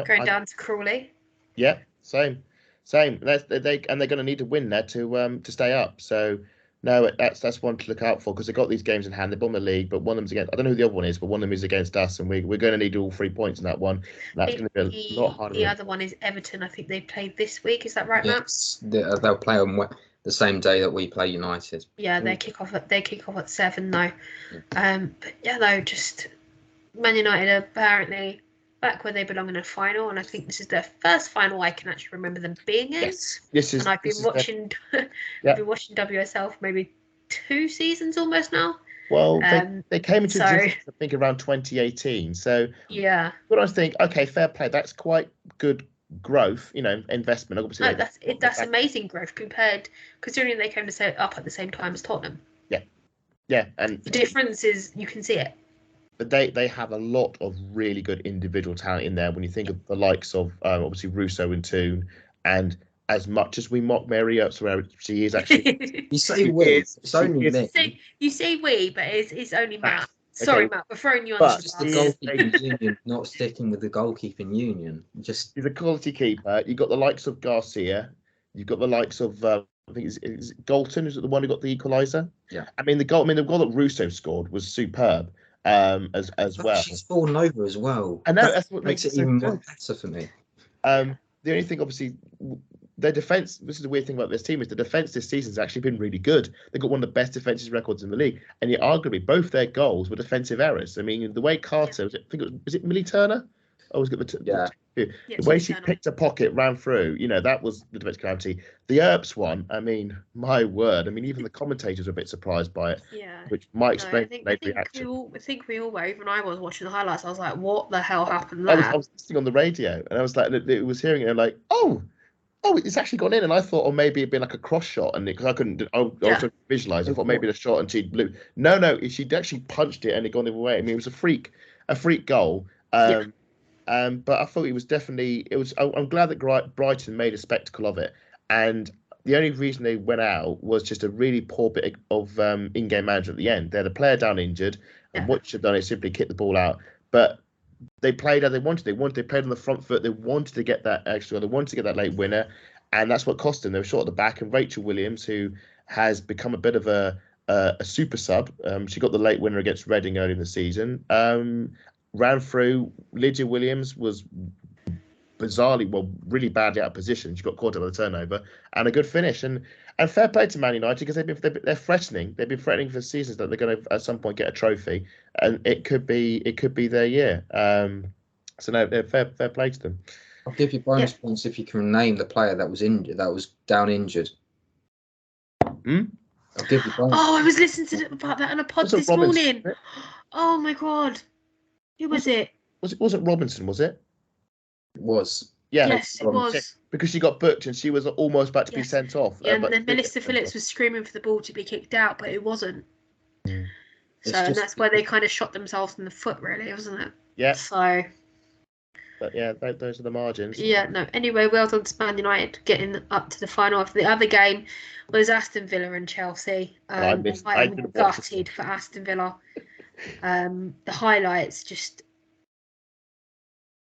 C: Going down to Crawley.
E: Yeah, same. They're going to need to win there to stay up. So no, that's one to look out for, because they've got these games in hand. They've won the league, but one of them's against. I don't know who the other one is, but one of them is against us, and we're going to need all 3 points in that one. That's going to be a lot harder.
C: The other one is Everton. I think they played this week. Is that right, Matt?
D: Yes, they'll play on the same day that we play United.
C: Yeah, they kick off at 7 though. But yeah, though, just Man United are apparently back where they belong in a final, and I think this is their first final I can actually remember them being in.
E: Yes,
C: and I've been watching. I've been watching WSL for maybe 2 seasons almost now.
E: Well, they came into existence, I think, around 2018. So
C: yeah,
E: but I think, okay, fair play. That's quite good growth, investment. Obviously,
C: that's amazing growth considering they came to set up at the same time as Tottenham.
E: Yeah, and
C: the difference is you can see it.
E: But they have a lot of really good individual talent in there. When you think of the likes of obviously Russo and Toon, and as much as we mock Mary Earps, she is actually.
D: You say we, it's only me.
C: You say we, but it's only Matt. Sorry, Matt, we're throwing you on.
D: It's just the goalkeeping union, not sticking with the goalkeeping union.
E: She's a quality keeper. You've got the likes of Garcia. You've got the likes of I think is Galton, is it the one who got the equaliser?
D: Yeah.
E: The goal that Russo scored was superb. As well.
D: She's fallen over as well.
E: I know, that's what
D: makes it even more better for me.
E: The only thing, obviously, their defence, this is the weird thing about this team, is the defence this season has actually been really good. They've got one of the best defensive records in the league, and yet arguably both their goals were defensive errors. I mean, the way Carter, was it Millie Turner? Oh, was it the way she picked a pocket, ran through, that was the defensive calamity. The Earps one, my word. Even the commentators were a bit surprised by it.
C: Yeah.
E: Which might explain
C: the
E: late reaction.
C: I think we all were. Even I was watching the highlights. I was like, what the hell happened there?
E: I was listening on the radio, and I was like, it was hearing it, and like, oh, it's actually gone in. And I thought, maybe it'd been like a cross shot, and because I couldn't, I was trying to visualise. I thought maybe the shot and she blew. No, she'd actually punched it and it gone the other way. It was a freak goal. But I thought it was definitely. I'm glad that Brighton made a spectacle of it, and the only reason they went out was just a really poor bit of in-game management at the end. They had a player down injured, and what should have done is simply kick the ball out. But they played how they wanted. They played on the front foot. They wanted to get that extra. They wanted to get that late winner, and that's what cost them. They were short at the back. And Rachel Williams, who has become a bit of a super sub, she got the late winner against Reading early in the season. Ran through. Lydia Williams was bizarrely, really badly out of position. She got caught up by the turnover, and a good finish. And fair play to Man United, because they're threatening. They've been threatening for seasons that they're going to at some point get a trophy, and it could be their year. So no, fair play to them.
D: I'll give you bonus points if you can name the player that was injured, that was down injured. I'll give you bonus.
C: I was listening about that on a pod this morning. Oh my god. Who was it?
E: Wasn't Robinson, was it?
D: It was.
E: Yeah.
C: Yes, it was.
E: Because she got booked and she was almost about to be sent off.
C: Yeah, and then Melissa Phillips was screaming for the ball to be kicked out, but it wasn't. So that's where they kind of shot themselves in the foot, really, wasn't it?
E: Yeah.
C: So.
E: But yeah, those are the margins.
C: Yeah, no. Anyway, well done to Man United getting up to the final. After the other game was Aston Villa and Chelsea. I was gutted for Aston Villa. The highlights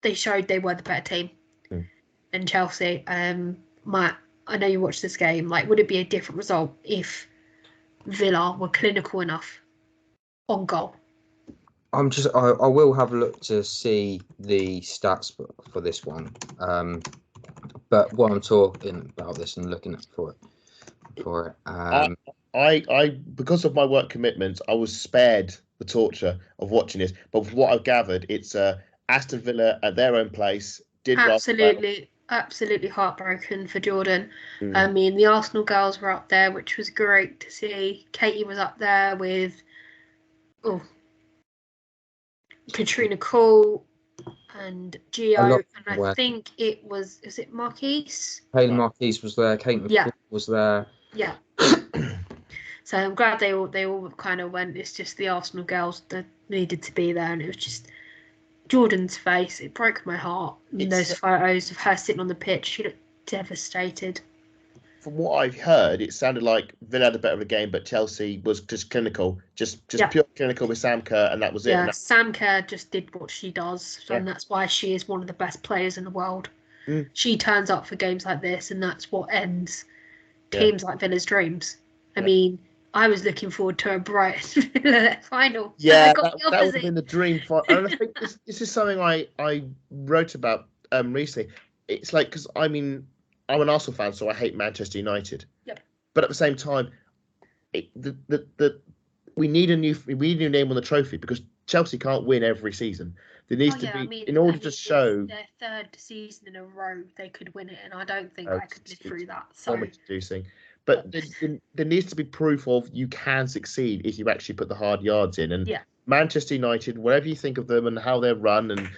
C: they showed they were the better team than Chelsea. Matt, I know you watched this game. Would it be a different result if Villa were clinical enough on goal?
D: I will have a look to see the stats for this one. But while I'm talking about this and looking for it,
E: I because of my work commitments, I was spared the torture of watching this. But from what I've gathered, it's Aston Villa at their own place did
C: absolutely absolutely heartbroken for Jordan.
E: Mm.
C: I mean, the Arsenal girls were up there, which was great to see. Katie was up there with Katrina Cole and Gio, and I think it was it Marquise?
D: Haley Marquise was there. Kate McCall was there.
C: Yeah. So I'm glad they all kind of went. It's just the Arsenal girls that needed to be there, and it was just Jordan's face. It broke my heart. In those photos of her sitting on the pitch, she looked devastated.
E: From what I've heard, it sounded like Villa had a better of a game, but Chelsea was just clinical, just pure clinical with Sam Kerr, and that was it.
C: Yeah, Sam Kerr just did what she does, and that's why she is one of the best players in the world. She turns up for games like this, and that's what ends teams like Villa's dreams. I mean, I was looking forward to a Brighton Villa final.
E: Yeah, that would have been the dream fight. And I think this is something I wrote about recently. It's like, because I mean, I'm an Arsenal fan, so I hate Manchester United. Yep. But at the same time, we need a new name on the trophy, because Chelsea can't win every season. There needs to be, in order to show
C: their third season in a row they could win it, and I don't think I could live through that. So.
E: But there needs to be proof of you can succeed if you actually put the hard yards in. And Manchester United, whatever you think of them and how they're run and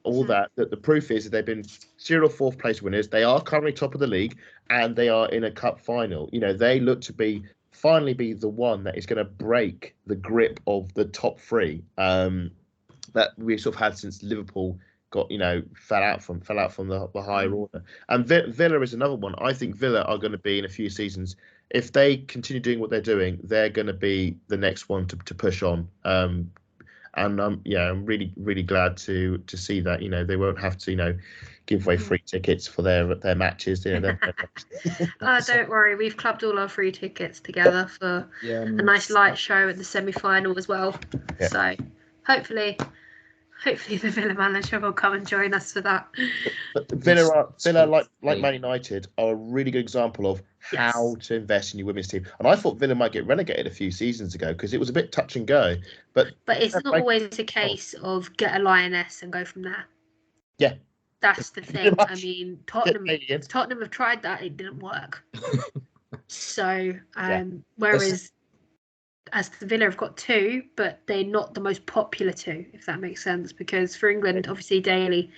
E: all that the proof is that they've been 0 4th place winners. They are currently top of the league, and they are in a cup final. You know, they look to finally be the one that is going to break the grip of the top three that we sort of had since Liverpool got, fell out from the higher order. And Villa is another one. I think Villa are going to be, in a few seasons, if they continue doing what they're doing, they're going to be the next one to push on. And I'm really, really glad to see that, they won't have to, give away free tickets for their matches.
C: Don't worry, we've clubbed all our free tickets together for a nice light show at the semi-final as well. Yeah. So hopefully the Villa manager will come and join us for that.
E: But Villa like Man United, are a really good example of how to invest in your women's team. And I thought Villa might get relegated a few seasons ago because it was a bit touch and go. But
C: it's not always a case of get a lioness and go from there.
E: Yeah.
C: That's the thing. I mean, Tottenham have tried that. It didn't work. So, whereas as the Villa have got two, but they're not the most popular two, if that makes sense. Because for England, obviously, Daly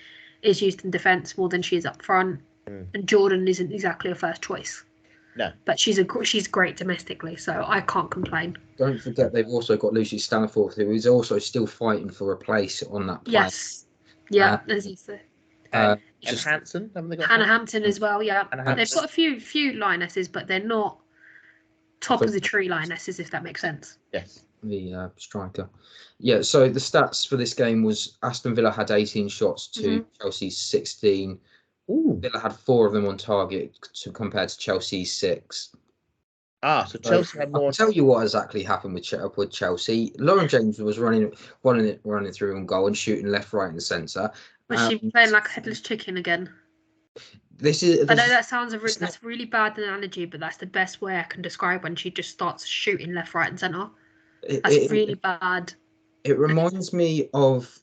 C: is used in defence more than she is up front. And Jordan isn't exactly a first choice.
E: No.
C: But she's great domestically, so I can't complain.
D: Don't forget they've also got Lucy Stanforth, who is also still fighting for a place on that plane.
C: Yes. Yeah, as you say.
E: And Hansen, haven't they got
C: Hannah Hampton as well, yeah. They've got a few lionesses, but they're not top of the tree lionesses, if that makes sense.
E: Yes.
D: The striker. Yeah, so the stats for this game was Aston Villa had 18 shots to Chelsea's 16. Villa had 4 of them on target compared to Chelsea's 6.
E: So Chelsea had more.
D: I'll tell you what exactly happened with Chelsea. Lauren James was running through on goal and shooting left, right, and centre.
C: Was she playing like a headless chicken again? I know that sounds that's a really bad analogy, but that's the best way I can describe when she just starts shooting left, right, and centre. That's really bad.
D: It reminds me of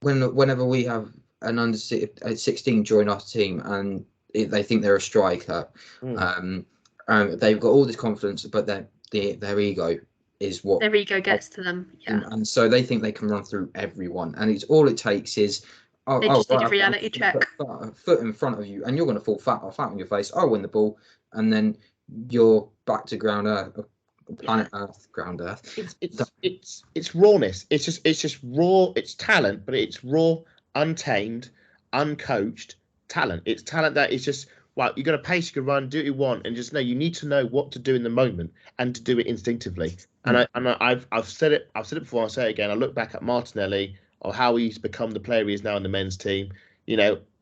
D: whenever we have an under 16 join our team and they think they're a striker. They've got all this confidence, but their ego is what
C: their ego gets to them. Yeah,
D: and so they think they can run through everyone, and it's all it takes is.
C: They just need a reality check.
D: Foot in front of you, and you're going to fall flat on your face. I'll win the ball, and then you're back to ground Earth, planet Earth, ground Earth.
E: It's rawness. It's just raw. It's talent, but it's raw, untamed, uncoached talent. It's talent that is just you're going to pace, you can run, do what you want, and just know you need to know what to do in the moment and to do it instinctively. And I've said it before. I'll say it again. I look back at Martinelli, or how he's become the player he is now in the men's team,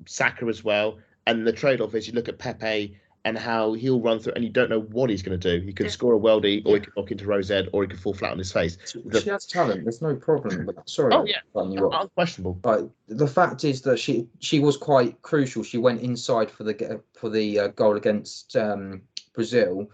E: Saka as well. And the trade-off is you look at Pepe and how he'll run through and you don't know what he's going to do. He could score a worldie, or he could knock into Rosette, or he could fall flat on his face.
D: She has talent. There's no problem with that. Sorry.
E: Oh, yeah. Unquestionable.
D: But the fact is that she was quite crucial. She went inside for the goal against Brazil.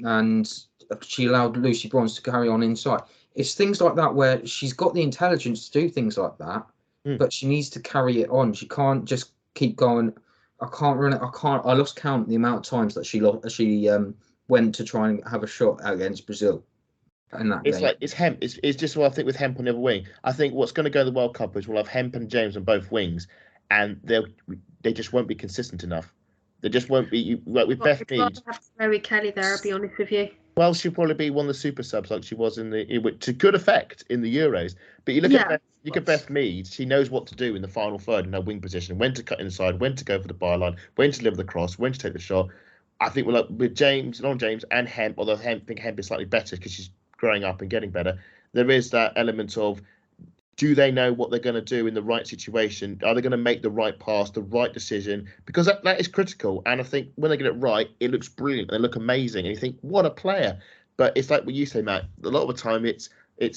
D: And she allowed Lucy Bronze to carry on inside. It's things like that where she's got the intelligence to do things like that, but she needs to carry it on. She can't just keep going. I lost count the amount of times that she went to try and have a shot against Brazil in that game.
E: It's Hemp. It's just what I think with Hemp on the other wing. I think what's going to go to the World Cup is we'll have Hemp and James on both wings, and they just won't be consistent enough. They just won't be like with Beth Mead.
C: Have Mary Kelly there. I'll be honest with you.
E: Well, she'll probably be one of the super subs like she was to good effect in the Euros. But you look at Beth Mead, she knows what to do in the final third in her wing position, when to cut inside, when to go for the byline, when to deliver the cross, when to take the shot. I think with James and Hemp, although I think Hemp is slightly better because she's growing up and getting better, there is that element of, do they know what they're going to do in the right situation? Are they going to make the right pass, the right decision? Because that is critical. And I think when they get it right, it looks brilliant. They look amazing. And you think, what a player. But it's like what you say, Matt. A lot of the time, it's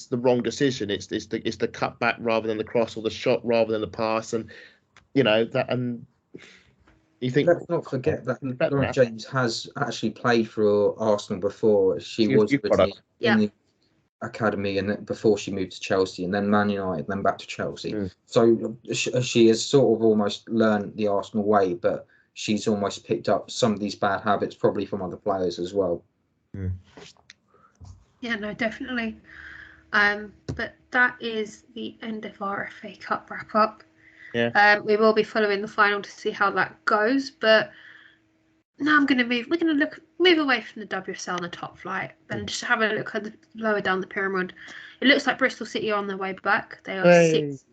E: the wrong decision. It's the cut back rather than the cross, or the shot rather than the pass. And, that. And you think,
D: let's not forget that Lauren James has actually played for Arsenal before. She was in the academy, and then before she moved to Chelsea, and then Man United, then back to Chelsea. So she has sort of almost learned the Arsenal way, but she's almost picked up some of these bad habits probably from other players as well.
C: Yeah, no, definitely. But that is the end of our FA Cup wrap up. We will be following the final to see how that goes, but now we're going to move away from the WSL on the top flight and just have a look at the lower down the pyramid. It looks like Bristol City are on their way back. They are 6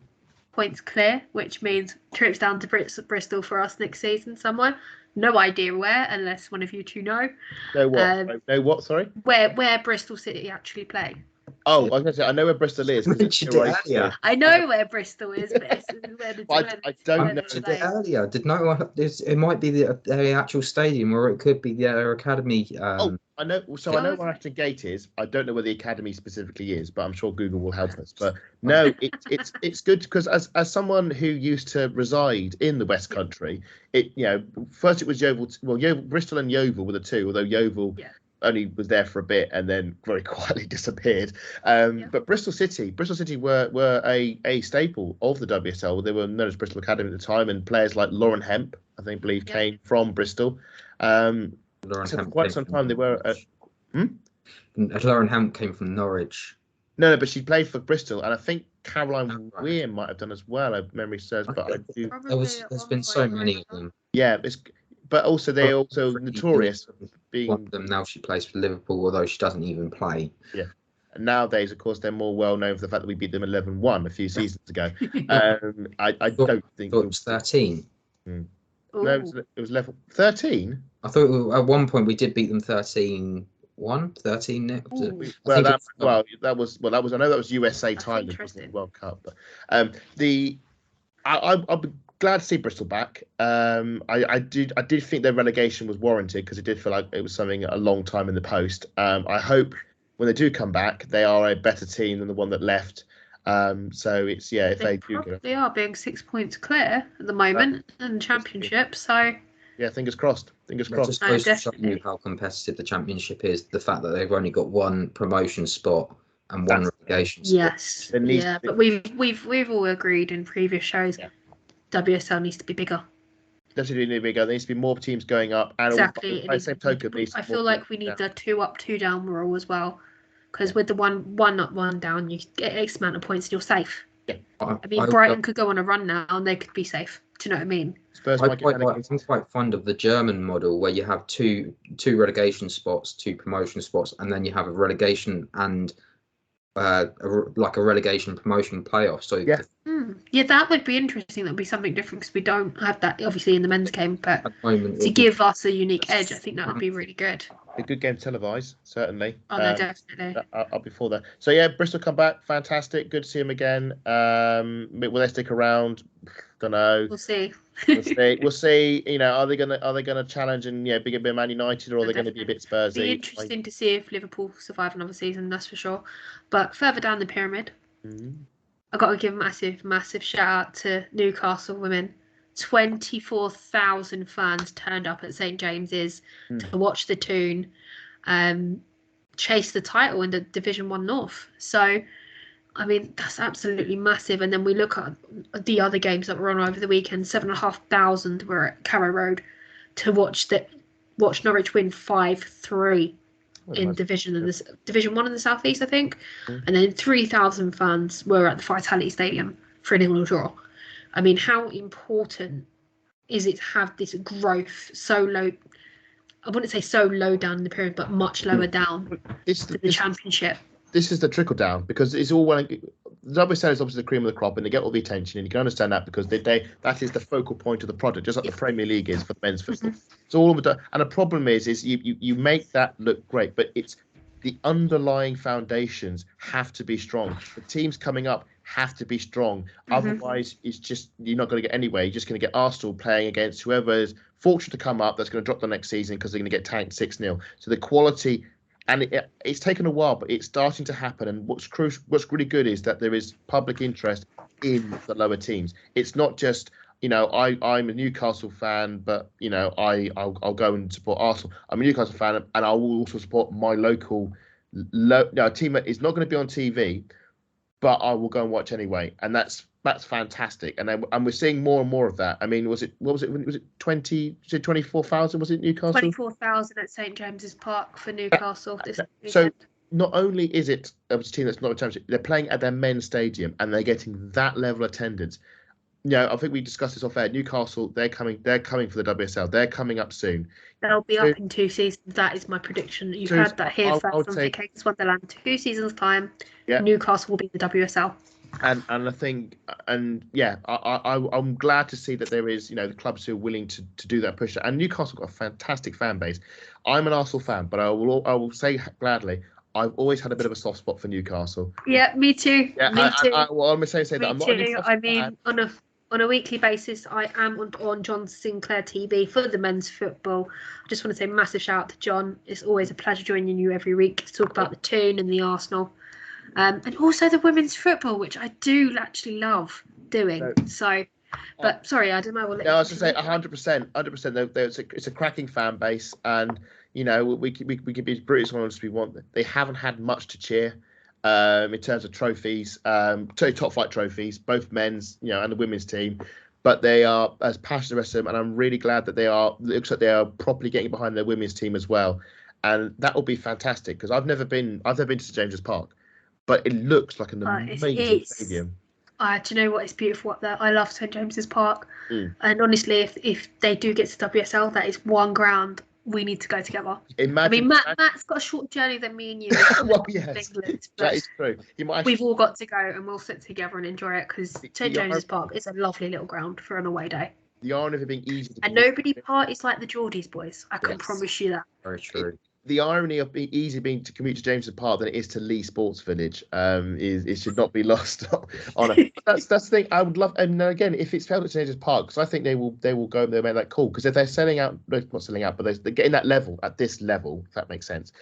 C: points clear, which means trips down to Bristol for us next season somewhere. No idea where, unless one of you two know.
E: No what? No what? Sorry.
C: Where Bristol City actually play.
E: Oh, I was going to say, I know where Bristol is.
C: I know where Bristol is, but it's where the
E: I don't know.
D: Earlier, did no one? It might be the actual stadium, or it could be their academy.
E: I know. So I know where Ashton Gate is. I don't know where the academy specifically is, but I'm sure Google will help us. But no, it's good because as someone who used to reside in the West Country, first it was Yeovil. Well, Bristol and Yeovil were the two, although Yeovil. Yeah. Only was there for a bit and then very quietly disappeared. But Bristol City were a staple of the WSL. They were known as Bristol Academy at the time, and players like Lauren Hemp, I believe, came from Bristol. So for quite some time they were.
D: Lauren Hemp came from Norwich.
E: No, but she played for Bristol, and I think Caroline Weir might have done as well. If memory serves, but
D: there's been so many of them.
E: Yeah, but also they're also notorious being
D: one of them. Now she plays for Liverpool, although she doesn't even play.
E: Yeah. And nowadays, of course, they're more well known for the fact that we beat them 11-1 a few seasons ago. I don't think
D: it was 13.
E: No, it was level 13.
D: I thought at one point we did beat them 13-1, 13-0.
E: That was I know that was USA Thailand, wasn't it, World Cup. But I'll be glad to see Bristol back. I did think their relegation was warranted because it did feel like it was something a long time in the post. I hope when they do come back, they are a better team than the one that left. So it's if they do get
C: they are being 6 points clear at the moment in the championship. So
E: yeah, fingers crossed. Fingers crossed.
D: It just goes to show you how competitive the championship is. The fact that they've only got one promotion spot and one relegation spot.
C: Yes, but we've all agreed in previous shows. Yeah. WSL needs to be bigger.
E: Definitely need to be bigger. There needs to be more teams going up. And
C: exactly.
E: By the same token,
C: I feel like we need the 2 up, 2 down rule as well. Because with the one up, 1 down, you get X amount of points and you're safe.
E: Yeah.
C: I mean, Brighton could go on a run now and they could be safe. Do you know what I mean?
D: I'm quite fond of the German model where you have two relegation spots, 2 promotion spots, and then you have a relegation and a relegation promotion playoff. So
C: that would be interesting. That would be something different because we don't have that obviously in the men's game, but to give us a unique edge, I think that would be really good.
E: A good game televised, certainly.
C: Oh no, definitely.
E: I'll be for that. So yeah, Bristol come back, fantastic. Good to see him again. Will they stick around? Don't know.
C: We'll see.
E: We'll see. Are they gonna challenge and be a bit Man United, or are they going to be a bit Spursy?
C: Be interesting to see if Liverpool survive another season. That's for sure. But further down the pyramid, I've got to give a massive shout out to Newcastle women. 24,000 fans turned up at St James's to watch the Toon chase the title in the Division 1 North. So I mean, that's absolutely massive. And then we look at the other games that were on over the weekend. 7,500 were at Carrow Road to watch Norwich win 5-3 in Division 1 in the South East, I think. And then 3,000 fans were at the Vitality Stadium for a 0-0 draw. I mean, how important is it to have this growth so low? I wouldn't say so low down in the period, but much lower down to the Championship.
E: This is the trickle down, because it's all well. The WSL is obviously the cream of the crop, and they get all the attention, and you can understand that because that is the focal point of the product, just like the Premier League is for the men's football. It's all of it. And the problem is you make that look great, but it's the underlying foundations have to be strong. The teams coming up have to be strong. Otherwise, it's just you're not going to get anywhere. You're just going to get Arsenal playing against whoever is fortunate to come up that's going to drop the next season because they're going to get tanked 6-0. So the quality. And it's taken a while, but it's starting to happen. And what's really good is that there is public interest in the lower teams. It's not just, I'm a Newcastle fan, but, I'll go and support Arsenal. I'm a Newcastle fan, and I will also support my local team that is not going to be on TV, but I will go and watch anyway. And that's fantastic. And we're seeing more and more of that. I mean, was it 24,000? Was it Newcastle?
C: 24,000 at St James's Park for Newcastle this weekend.
E: So not only is it a team that's not a championship, they're playing at their men's stadium and they're getting that level of attendance. I think we discussed this off air. Newcastle, they're coming for the WSL. They're coming up soon.
C: They'll be up in 2 seasons. That is my prediction. You've had that here first on Vic Akers Wonderland. 2 seasons time, Newcastle will be the WSL.
E: And I think, I'm glad to see that there is, the clubs who are willing to do that push. And Newcastle got a fantastic fan base. I'm an Arsenal fan, but I will say gladly, I've always had a bit of a soft spot for Newcastle.
C: Yeah, me too.
E: Yeah,
C: me too.
E: I'm going to say that I'm not a Newcastle fan.
C: On a weekly basis, I am on John Sinclair TV for the men's football. I just want to say massive shout out to John. It's always a pleasure joining you every week to talk about the Toon and the Arsenal. And also the women's football, which I do actually love doing. But sorry, I don't know.
E: I was going to say 100%. It's a cracking fan base, and we can be as British honest as we want. They haven't had much to cheer in terms of trophies, top flight trophies, both men's, and the women's team. But they are as passionate as the rest of them, and I'm really glad that it looks like they are properly getting behind their women's team as well, and that will be fantastic because I've never been to St James's Park. But it looks like an amazing stadium.
C: Do you know what? It's beautiful up there. I love St James's Park. And honestly, if they do get to WSL, that is one ground we need to go together. Matt's got a short journey than me and you.
E: Well, yes, England, that is true.
C: We've all got to go and we'll sit together and enjoy it because St James's Park is a lovely little ground for an away day.
E: The irony of it being easy.
C: And nobody parties like the Geordies boys. I can promise you that.
D: Very true.
E: The irony of being easy to commute to James's Park than it is to Lee Sports Village it should not be lost on it. That's the thing. I would love, and again, if it's failed at James's Park, because I think they will go. They'll make that call because if they're selling out, not selling out, but they're getting that level at this level, if that makes sense.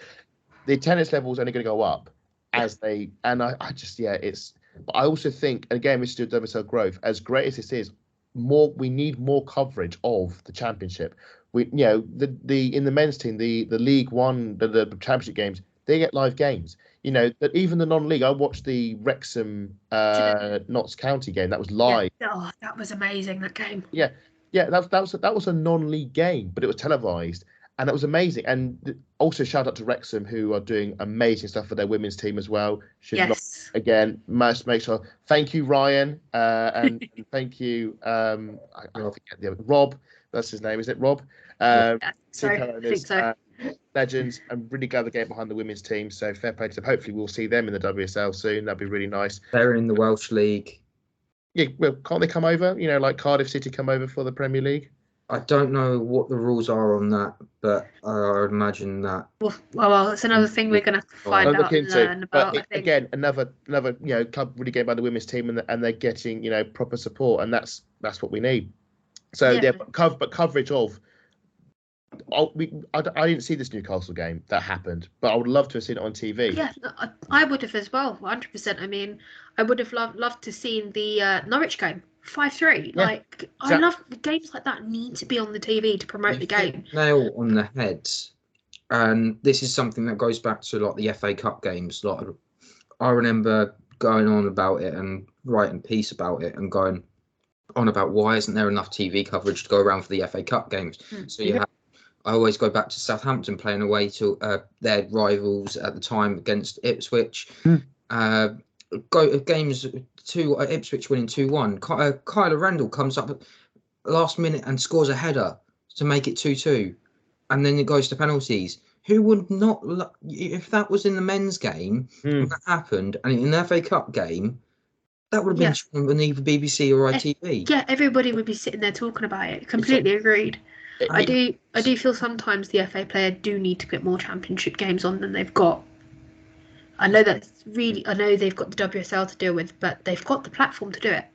E: The attendance level is only going to go up as they. And I just it's. But I also think, and again, we should do WSL growth. As great as this is, we need more coverage of the championship. We, in the men's team, the League One, the championship games, they get live games. That even the non-league. I watched the Wrexham Notts County game. That was live.
C: Yeah. Oh, that was amazing. That game.
E: Yeah. That was a non-league game, but it was televised, and that was amazing. And also shout out to Wrexham, who are doing amazing stuff for their women's team as well. Must make sure. Thank you, Ryan, and thank you. I forget the other Rob. That's his name, is it, Rob?
C: I think so.
E: Legends. I'm really glad they're getting behind the women's team. So fair play to them. Hopefully we'll see them in the WSL soon. That'd be really nice.
D: They're in the Welsh League.
E: Yeah, well, can't they come over? Like Cardiff City come over for the Premier League?
D: I don't know what the rules are on that, but I would imagine that.
C: Well, it's another thing we're going to find out and learn about.
E: But again, another club really getting by the women's team, and they're getting proper support, and that's what we need. So but coverage of. I didn't see this Newcastle game that happened, but I would love to have seen it on TV.
C: Yeah, I would have as well, 100%. I mean, I would have loved to seen the Norwich game, 5-3. Yeah, exactly. I love games like that. Need to be on the TV to promote the game.
D: Nail on the head, and this is something that goes back to like the FA Cup games. Like I remember going on about it and writing piece about it and going on about why isn't there enough TV coverage to go around for the FA Cup games. So you have, I always go back to Southampton playing away to their rivals at the time against Ipswich. Games Ipswich winning 2-1. Kyler Randall comes up last minute and scores a header to make it 2-2, and then it goes to penalties. Who would not, if that was in the men's game and that happened, and in the FA Cup game, that would have been shown on either BBC or ITV.
C: Yeah, everybody would be sitting there talking about it. Completely agreed. I do feel sometimes the FA player do need to get more championship games on than they've got. I know they've got the WSL to deal with, but they've got the platform to do it.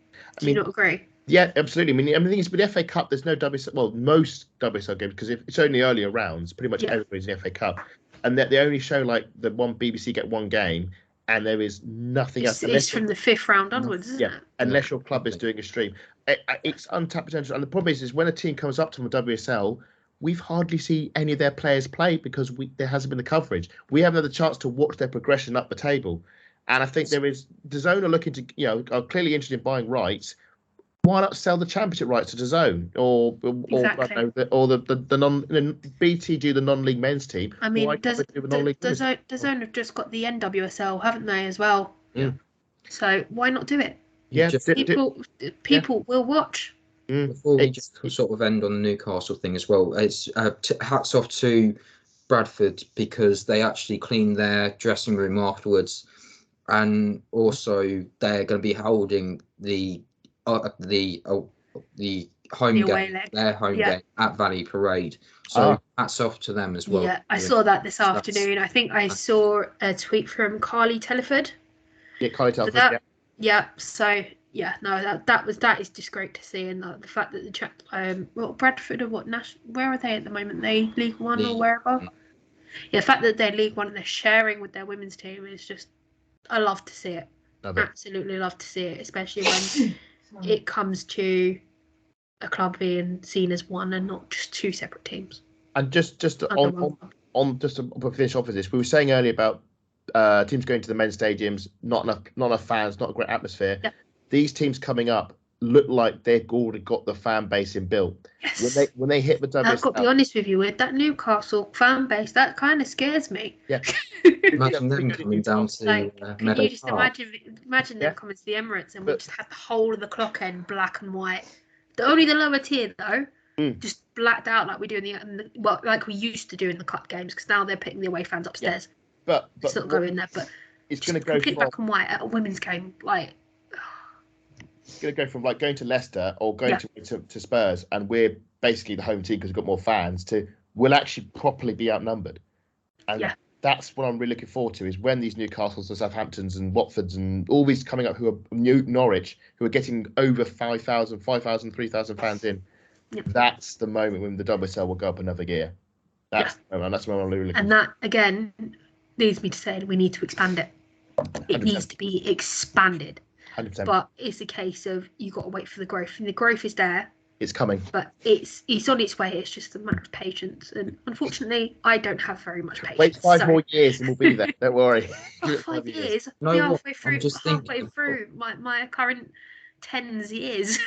C: Do you not agree?
E: Yeah, absolutely. I mean, the thing is, with the FA Cup, there's no WSL. Well, most WSL games, because if it's only earlier rounds, pretty much everybody's in the FA Cup, and they only show like the one BBC get one game, and there is nothing else.
C: It's from the 5th round onwards, isn't it?
E: Unless your club is doing a stream, it's untapped potential. And the problem is when a team comes up to the WSL, we've hardly seen any of their players play because there hasn't been the coverage. We haven't had the chance to watch their progression up the table, and I think the DAZN are looking to, are clearly interested in buying rights. Why not sell the championship rights to DAZN or the non BT do the non-league men's team?
C: I mean, DAZN have just got the NWSL, haven't they, as well?
E: Yeah.
C: So why not do it?
E: Yeah,
C: people will watch.
D: Before we just sort of end on the Newcastle thing as well, it's hats off to Bradford because they actually cleaned their dressing room afterwards, and also they're going to be holding the home game, their home game at Valley Parade. So hats off to them as well.
C: Yeah, I saw that this afternoon. I think I saw a tweet from Carly Telford.
E: Yeah, Carly Telford.
C: So that is just great to see, and the fact that Bradford or where are they at the moment? They League One or wherever. Yeah, the fact that they're League One and they're sharing with their women's team is just, I love to see it. Absolutely love to see it, especially when it comes to a club being seen as one and not just two separate teams.
E: And just to finish off with this, we were saying earlier about teams going to the men's stadiums, not enough fans, not a great atmosphere. Yeah. These teams coming up look like they've already got the fan base inbuilt.
C: Yes.
E: When they hit the WSL,
C: I've got to be honest with you, with that Newcastle fan base, that kind of scares me.
E: Yeah.
D: Imagine them coming down to
C: can you just imagine them coming to the Emirates and we just had the whole of the clock end black and white. Only the lower tier though, just blacked out like we do like we used to do in the cup games, because now they're putting the away fans upstairs.
E: But
C: it's not going there. But
E: it's going to go
C: complete black and white at a women's game, like.
E: It's going to go from like going to Leicester or going to Spurs, and we're basically the home team because we've got more fans. We'll actually properly be outnumbered, and that's what I'm really looking forward to. Is when these Newcastles and Southamptons and Watfords and all these coming up who are Norwich, who are getting over 5,000, 3,000 fans in. Yep. That's the moment when the WSL will go up another gear. That's the moment. That's what I'm really looking.
C: And that again leads me to say we need to expand it. It 100%. Needs to be expanded.
E: 100%.
C: But it's a case of you've got to wait for the growth, and the growth is there.
E: It's coming.
C: But it's on its way. It's just a matter of patience, and unfortunately, I don't have very much patience.
E: Wait 5 more years, and we'll be there. Don't worry.
C: 5 years. Halfway through my current 10 years.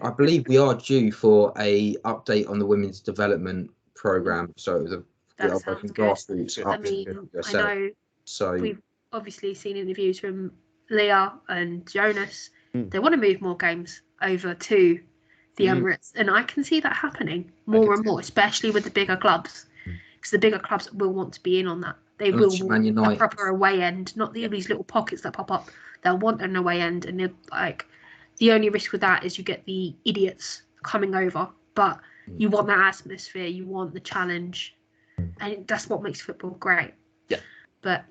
D: I believe we are due for a update on the women's development program. So the grassroots.
C: I know. So we've obviously seen interviews from Leah and Jonas. They want to move more games over to the Emirates, and I can see that happening more and more, especially with the bigger clubs, because the bigger clubs will want to be in on that. They will want a proper away end, not these little pockets that pop up. They'll want an away end, and the only risk with that is you get the idiots coming over, but you want that atmosphere, you want the challenge, and that's what makes football great.
E: Yeah.
C: But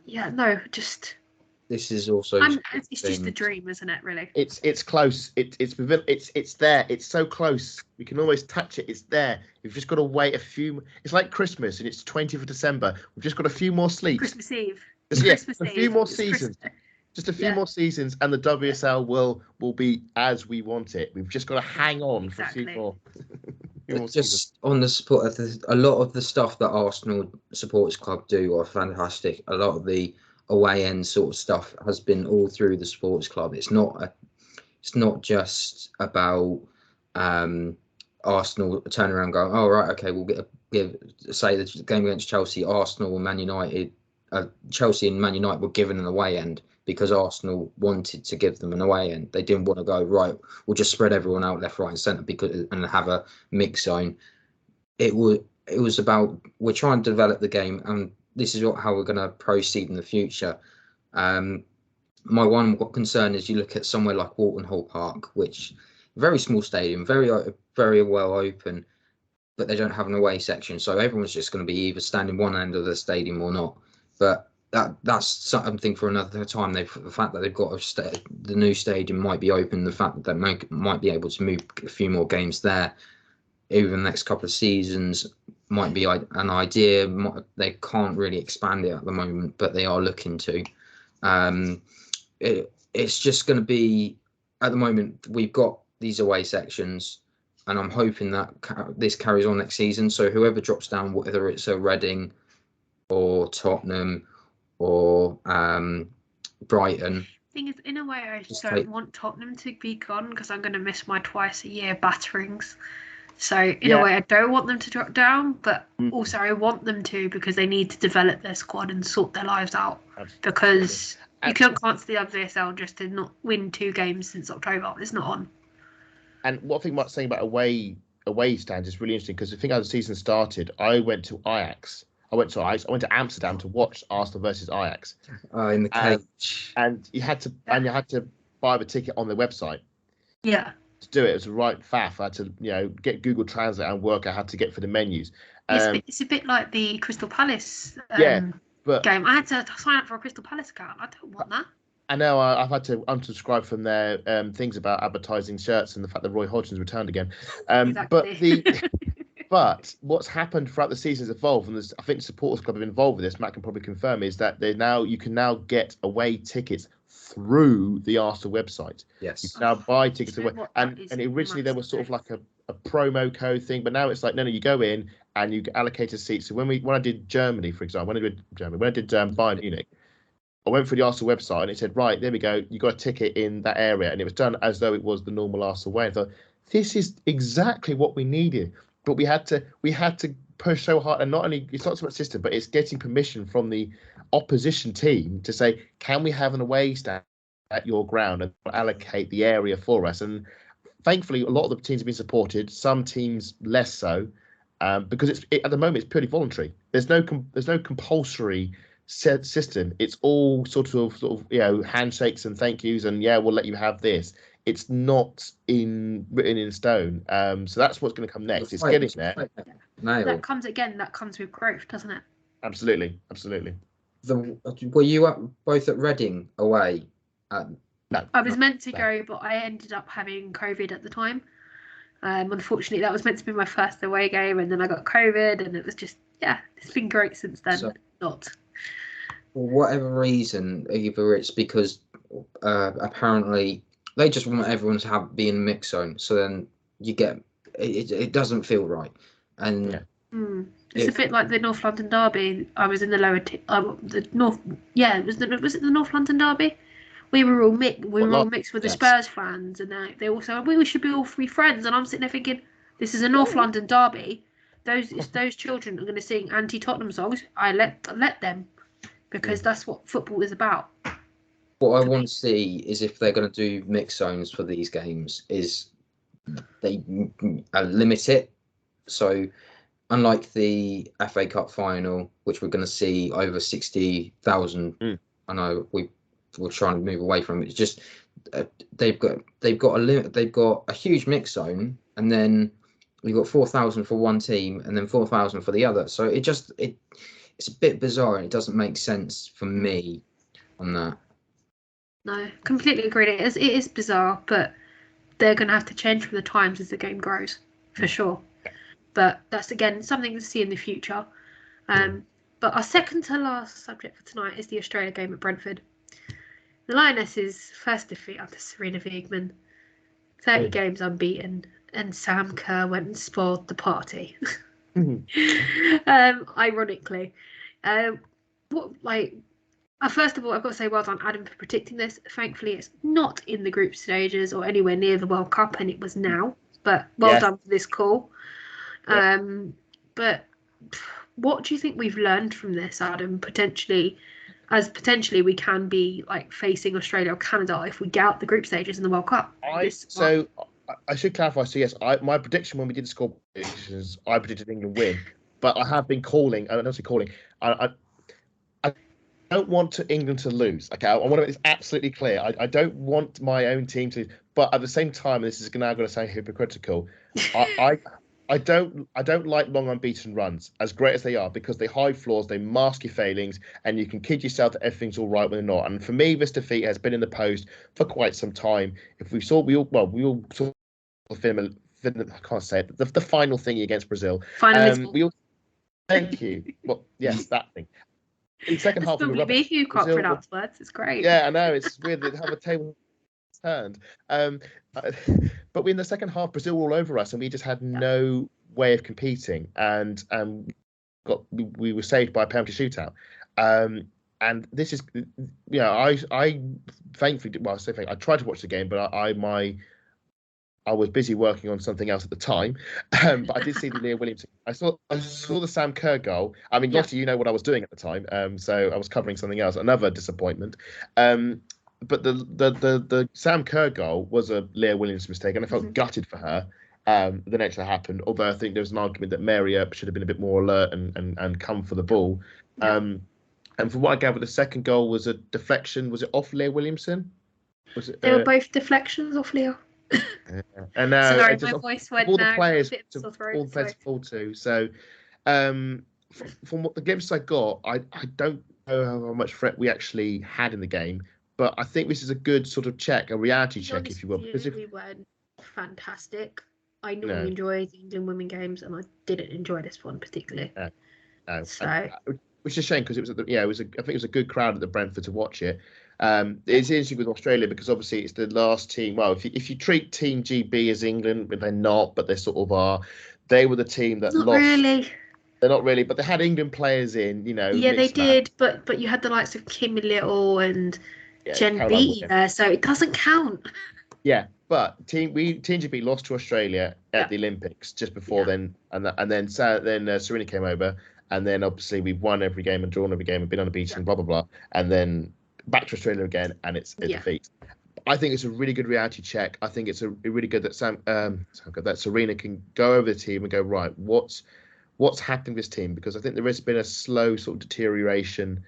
D: this is also
C: it's just the dream, isn't it, really?
E: It's close. It's there. It's so close. We can always touch it. It's there. We've just got to wait a few. It's like Christmas, and it's 20th of December. We've just got a few more sleeps.
C: Christmas Eve.
E: A few more seasons. Just a few more seasons, and the WSL will be as we want it. We've just got to hang on for a few more.
D: Just on the support, a lot of the stuff that Arsenal Supporters Club do are fantastic. A lot of the away end sort of stuff has been all through the sports club. It's not just about Arsenal turning around going, oh right, okay, we'll say the game against Chelsea, Arsenal and Man United, Chelsea and Man United were given an away end because Arsenal wanted to give them an away end. They didn't want to go, right, we'll just spread everyone out left, right and centre and have a mix zone. It was about, we're trying to develop the game and this is how we're going to proceed in the future. My one concern is you look at somewhere like Walton Hall Park, which very small stadium, very well open, but they don't have an away section, so everyone's just going to be either standing one end of the stadium or not. But that's something for another time. The fact that they've got the new stadium might be open, the fact that they might be able to move a few more games there over the next couple of seasons might be an idea. They can't really expand it at the moment, but they are looking to. It's just going to be, at the moment, we've got these away sections, and I'm hoping that this carries on next season. So whoever drops down, whether it's a Reading or Tottenham or Brighton.
C: Thing is, in a way, I don't want Tottenham to be gone because I'm going to miss my twice a year batterings. So in a way, I don't want them to drop down, but also I want them to because they need to develop their squad and sort their lives out. Absolutely. Because you can't cancel the UWCL just to not win 2 games since October. It's not on. And
E: what I think Mark's saying about away stands is really interesting because I think as the season started, I went to Ajax. I went to Amsterdam to watch Arsenal versus Ajax.
D: In the cage.
E: And you had to buy the ticket on the website.
C: Yeah.
E: To do it, it was a right faff. I had to, get Google Translate and work out how to get for the menus.
C: It's a bit like the Crystal Palace game. I had to sign up for a Crystal Palace account. I don't want that.
E: I know. I've had to unsubscribe from their things about advertising shirts and the fact that Roy Hodgson's returned again.
C: Exactly.
E: But what's happened throughout the season has evolved, and I think the supporters club have been involved with this. Matt can probably confirm is that you can now get away tickets through the Arsenal website.
D: Yes.
E: You can now buy tickets away, and originally there was sort of like a promo code thing, but now it's like no, you go in and you allocate a seat. So when I did Germany, for example, when I did Bayern Munich, I went through the Arsenal website and it said, right, there we go, you got a ticket in that area, and it was done as though it was the normal Arsenal way. I thought this is exactly what we needed. But we had to push so hard, and not only it's not so much system, but it's getting permission from the opposition team to say, can we have an away stand at your ground and allocate the area for us? And thankfully, a lot of the teams have been supported. Some teams less so, because at the moment it's purely voluntary. There's no compulsory system. It's all sort of handshakes and thank yous, and we'll let you have this. It's not written in stone. So that's what's going to come next. It's getting there.
C: That comes with growth, doesn't it?
E: Absolutely.
D: Were you both at Reading away?
E: No.
C: I was meant to go, but I ended up having COVID at the time. Unfortunately, that was meant to be my first away game, and then I got COVID, and it was just it's been great since then.
D: So,
C: not.
D: For whatever reason, either it's because apparently they just want everyone to be in a mix zone, so then you get it doesn't feel right, and
C: it's a bit like the North London derby. I was in the lower the North. Yeah, was it the North London derby? We were all mixed with the Spurs fans, and they also we should be all three friends. And I'm sitting there thinking, this is a North London derby. Those children are going to sing anti-Tottenham songs. I let them, because that's what football is about.
D: What I want to see is if they're going to do mixed zones for these games, is they limit it. So unlike the FA Cup final, which we're going to see over 60,000, I know we're trying to move away from it. It's just they've got a limit. They've got a huge mixed zone, and then we've got 4,000 for one team, and then 4,000 for the other. So it's a bit bizarre, and it doesn't make sense for me on that.
C: No, completely agree. It is bizarre, but they're going to have to change with the times as the game grows, for sure. But that's, again, something to see in the future. But our second to last subject for tonight is the Australia game at Brentford. The Lionesses' first defeat under Serena Wiegman, 30 games unbeaten, and Sam Kerr went and spoiled the party. Ironically. First of all, I've got to say well done, Adam, for predicting this. Thankfully, it's not in the group stages or anywhere near the World Cup, and it was now. But well done for this call.
E: Yeah.
C: But what do you think we've learned from this, Adam? Potentially we can be like facing Australia or Canada if we get out the group stages in the World Cup.
E: I should clarify. So yes, my prediction when we did the score predictions, I predicted England win, but I have been calling. I don't know calling. I don't want England to lose. Okay, I want to make this absolutely clear. I don't want my own team to lose, but at the same time, this is now going to sound hypocritical. I don't like long unbeaten runs, as great as they are, because they hide flaws, they mask your failings, and you can kid yourself that everything's all right when they're not. And for me, this defeat has been in the post for quite some time. If we all saw the film. I can't say it. The final thing against Brazil. Thank you. Well, yes, that thing. In the second half, we were rubbish.
C: You can't pronounce words. It's great.
E: Yeah, I know. It's weird that have a table turned. But in the second half, Brazil were all over us, and we just had no way of competing. And we were saved by a penalty shootout. And this is, I thankfully, well, I tried to watch the game, but I was busy working on something else at the time, but I did see the Leah Williams. I saw the Sam Kerr goal. I mean, Lottie, you know what I was doing at the time, so I was covering something else. Another disappointment. But the Sam Kerr goal was a Leah Williams mistake, and I felt gutted for her. The next that happened. Although I think there was an argument that Mary Earp should have been a bit more alert and come for the ball. And from what I gathered, the second goal was a deflection. Was it off Leah Williamson? Was it?
C: They were both deflections off Leah.
E: And
C: sorry, my voice went
E: all the players
C: to
E: fall to. So, from what the glimpses I got, I don't know how much threat we actually had in the game, but I think this is a good sort of check, a reality check, if you will.
C: Because we weren't fantastic. I normally enjoy the England women games, and I didn't enjoy this one particularly.
E: No.
C: So,
E: which is a shame because it was I think it was a good crowd at the Brentford to watch it. It's interesting with Australia because obviously it's the last team. Well, if you treat Team GB as England, but they're not, but they sort of are. They were the team that lost.
C: Really.
E: They're not really, but they had England players in.
C: Yeah, they did, but you had the likes of Kim Little and Jen Beattie there, so it doesn't count.
E: Yeah, but Team GB lost to Australia at the Olympics just before then, and then Serena came over, and then obviously we've won every game and drawn every game and been on the beach and blah blah blah, and then back to Australia again, and it's a defeat. I think it's a really good reality check. I think it's a really good that that Serena can go over the team and go, right, what's happening with this team? Because I think there has been a slow sort of deterioration,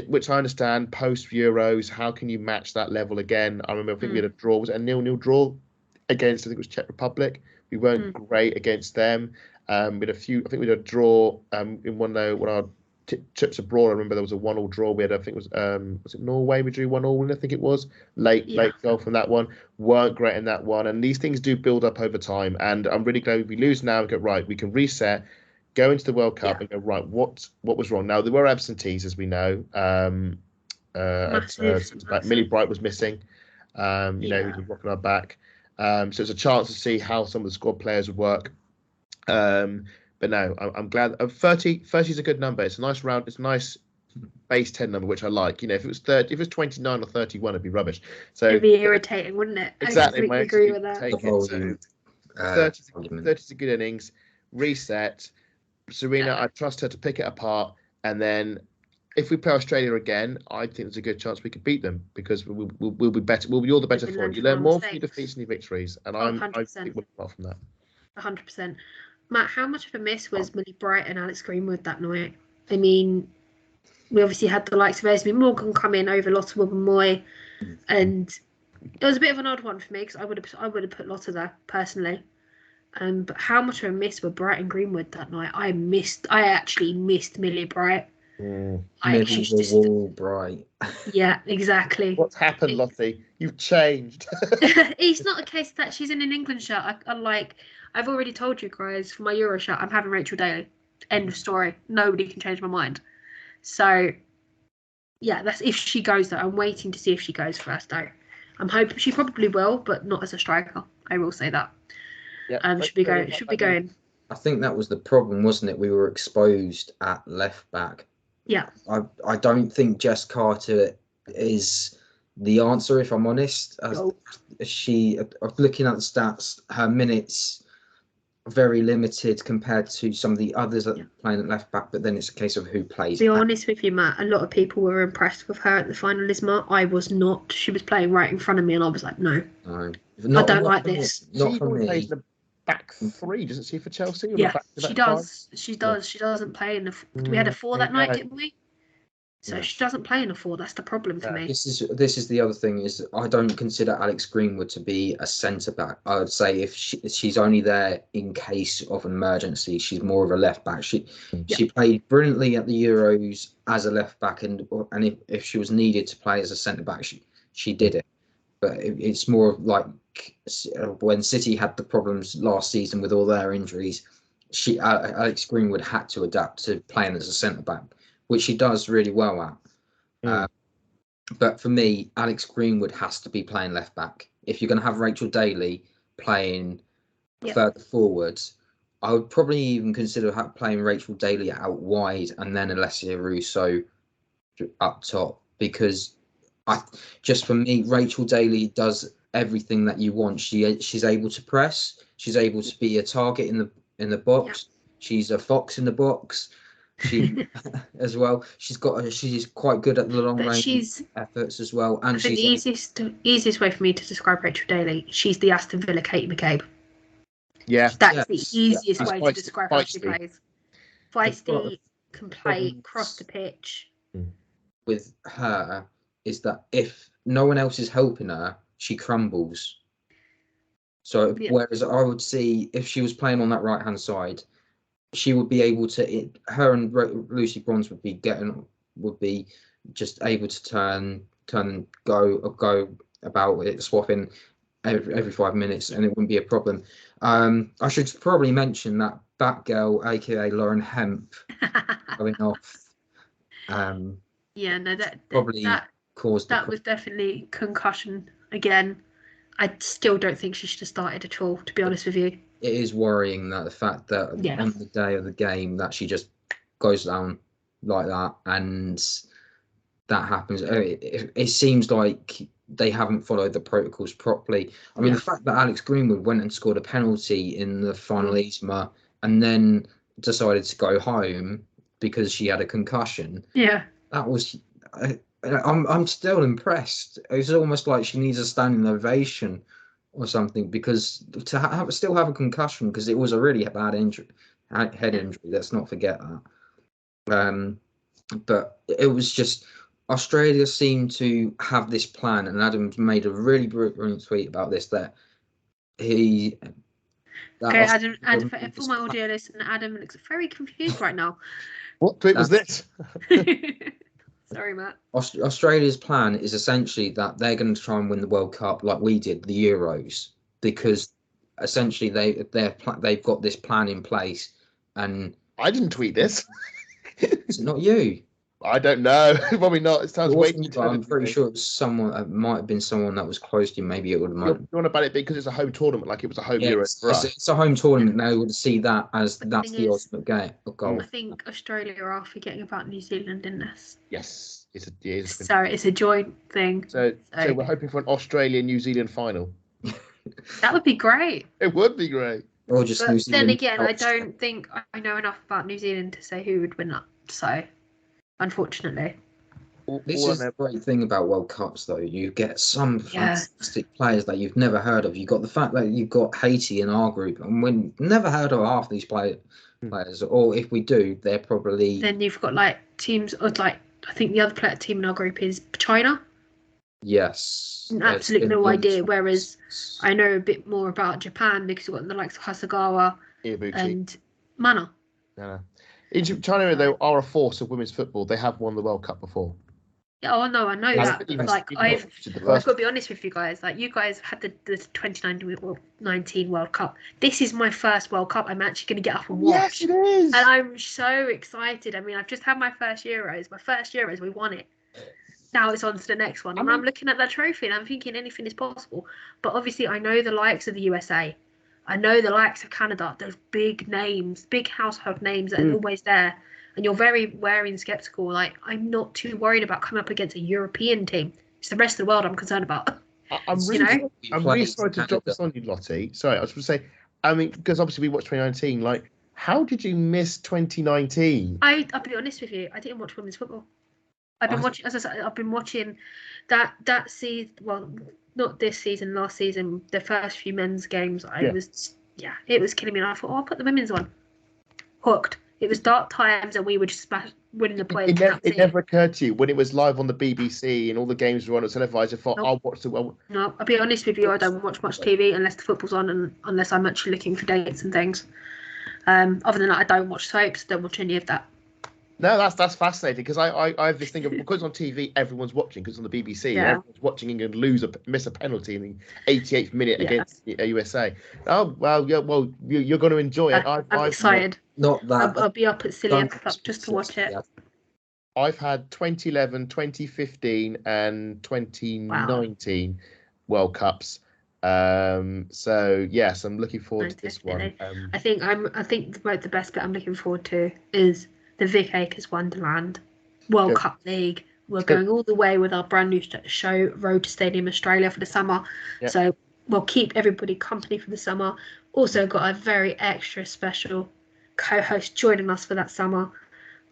E: which I understand post Euros. How can you match that level again? I remember I think we had a draw. Was it a 0-0 draw against, I think it was Czech Republic? We weren't great against them. We had a few. I think we had a draw in one of our trips abroad. I remember there was a 1-1 draw. We had, I think it was it Norway? We drew 1-1. I think it was late goal from that one. Weren't great in that one. And these things do build up over time. And I'm really glad if we lose now and go right, we can reset, go into the World Cup and go right. What was wrong? Now there were absentees, as we know. Millie Bright was missing. Who was rocking our back. So it's a chance to see how some of the squad players would work. But no, I'm glad. 30 is a good number. It's a nice round. It's a nice base 10 number, which I like. If it was 30, if it was 29 or 31, it'd be rubbish. So
C: it'd be irritating, wouldn't it?
E: Exactly.
C: I agree with that.
E: 30 is a good innings. Reset. Serena, I trust her to pick it apart. And then if we play Australia again, I think there's a good chance we could beat them because we'll be better. We'll be all the better for it. You learn more from your defeats and your victories, and I think we'll apart from that.
C: 100%. Matt, how much of a miss was Millie Bright and Alex Greenwood that night? I mean, we obviously had the likes of Esme Morgan come in over Lotta Wubben-Moy, and it was a bit of an odd one for me because I would have put Lotta there personally. But how much of a miss were Bright and Greenwood that night? I actually missed Millie Bright.
D: Medieval Bright.
C: Yeah, exactly.
E: What's happened, Lottie? You've changed.
C: It's not a case that she's in an England shirt. I've already told you guys for my Euro shirt, I'm having Rachel Daly. End of story. Nobody can change my mind. So, yeah, that's if she goes though. I'm waiting to see if she goes first though. I'm hoping she probably will, but not as a striker. I will say that. Yeah. Should be going.
D: I think that was the problem, wasn't it? We were exposed at left back
C: Yeah.
D: I don't think Jess Carter is the answer, if I'm honest. She, looking at the stats, her minutes are very limited compared to some of the others that are playing at left back, but then it's a case of who plays.
C: To be honest with you, Matt, a lot of people were impressed with her at the finalism. I was not. She was playing right in front of me, and I was like, no, I don't like this.
D: Not for me.
E: Plays in the back three, doesn't she, for Chelsea?
C: Yeah, she does. She does. She doesn't play in the. We had a 4 that night, didn't we? So she doesn't play in a 4. That's the problem for me.
D: This is the other thing, is I don't consider Alex Greenwood to be a centre back. I would say if she's only there in case of an emergency, she's more of a left back. She played brilliantly at the Euros as a left back, and if she was needed to play as a centre back, she did it. But it's more like when City had the problems last season with all their injuries, Alex Greenwood had to adapt to playing as a centre back, which she does really well at. But for me, Alex Greenwood has to be playing left back. If you're going to have Rachel Daly playing further forwards, I would probably even consider playing Rachel Daly out wide and then Alessia Russo up top, because for me, Rachel Daly does everything that you want. She's able to press. She's able to be a target in the box. Yeah. She's a fox in the box. She as well. She's quite good at the long range efforts as well. And
C: the easiest way for me to describe Rachel Daly, she's the Aston Villa Kate McCabe.
E: Yeah,
C: that's the easiest way to describe how she plays. Feisty, can play across the pitch.
D: With her is that if no one else is helping her, she crumbles. So whereas I would see if she was playing on that right hand side, she would be able to. Her and Lucy Bronze would be just able to turn and go about it, swapping every 5 minutes, and it wouldn't be a problem. I should probably mention that Batgirl, aka Lauren Hemp, going off.
C: That
D: probably caused
C: that was definitely concussion again. I still don't think she should have started at all, to be honest with you.
D: It is worrying that the fact that on the day of the game that she just goes down like that, and that happens. It seems like they haven't followed the protocols properly. I mean, the fact that Alex Greenwood went and scored a penalty in the finalisima and then decided to go home because she had a concussion.
C: Yeah,
D: that was. I'm still impressed. It's almost like she needs a standing ovation or something, because to still have a concussion, because it was a really bad injury, head injury. Let's not forget that. But it was just Australia seemed to have this plan, and Adam's made a really brilliant tweet about this.
C: Adam, for my audio listener, Adam looks very confused right now.
E: What tweet was this?
C: Sorry, Matt.
D: Australia's plan is essentially that they're going to try and win the World Cup like we did the Euros, because essentially they've got this plan in place. And
E: I didn't tweet this.
D: Is it not you?
E: I don't know. Probably not. It sounds way too.
D: I'm pretty sure it was someone. It might have been someone that was close to you. Maybe it would have.
E: You want about it because it's a home tournament, like it was a home Euros for us.
D: It's a home tournament. They would see that as that's the ultimate goal.
C: I think Australia are forgetting about New Zealand in this.
E: Yes, it's
C: a joint thing.
E: So we're hoping for an Australia-New Zealand final.
C: That would be great.
E: It would be great.
D: Or just
C: but
D: New Zealand.
C: Then again, I don't think I know enough about New Zealand to say who would win that. So, unfortunately.
D: This is the great thing about World Cups, though. You get some fantastic players that you've never heard of. You've got the fact that you've got Haiti in our group, and we've never heard of half these players. Or if we do, they're probably.
C: Then you've got teams, or I think the other team in our group is China.
D: Yes.
C: Absolutely no idea. Whereas I know a bit more about Japan because we've got the likes of Hasegawa and Mana.
E: No. In China, they are a force of women's football. They have won the World Cup before.
C: Yeah, I know that. I've got to be honest with you guys. You guys had the 2019 World Cup. This is my first World Cup I'm actually going to get up and watch.
E: Yes, it is.
C: And I'm so excited. I mean, I've just had my first Euros. My first Euros, we won it. Now it's on to the next one. And I'm looking at that trophy and I'm thinking anything is possible. But obviously, I know the likes of the USA. I know the likes of Canada. Those big names, big household names that are always there. and you're very wary and sceptical, like, I'm not too worried about coming up against a European team. It's the rest of the world I'm concerned about.
E: I'm really sorry to drop this on you, Lottie. Sorry, I was going to say, I mean, because obviously we watched 2019. Like, how did you miss 2019?
C: I'll be honest with you, I didn't watch women's football. I've been watching, as I said, I've been watching that season. Well, not this season, last season. The first few men's games, it was killing me. And I thought, I'll put the women's on. Hooked. It was dark times, and we were just winning the play.
E: It never occurred to you when it was live on the BBC and all the games were on at televised. I thought, I'll watch the.
C: No, I'll be honest with you. I don't watch much TV unless the football's on, and unless I'm actually looking for dates and things. Other than that, I don't watch soaps. Don't watch any of that.
E: No, that's fascinating because I have this thing of, because on TV everyone's watching, because on the BBC everyone's watching England miss a penalty in the 88th minute against USA. Oh well, yeah, well you're going to enjoy it.
C: I'm excited.
D: Not that.
C: I'll be up at Silly Club just to watch it.
E: I've had 2011, 2015, and 2019 World Cups. So yes, I'm looking forward to this one.
C: I think the best bit I'm looking forward to is the Vic Akers Wonderland World Cup League. We're going all the way with our brand new show, Road to Stadium Australia, for the summer. Yep. So we'll keep everybody company for the summer. Also got a very extra special co-host joining us for that summer,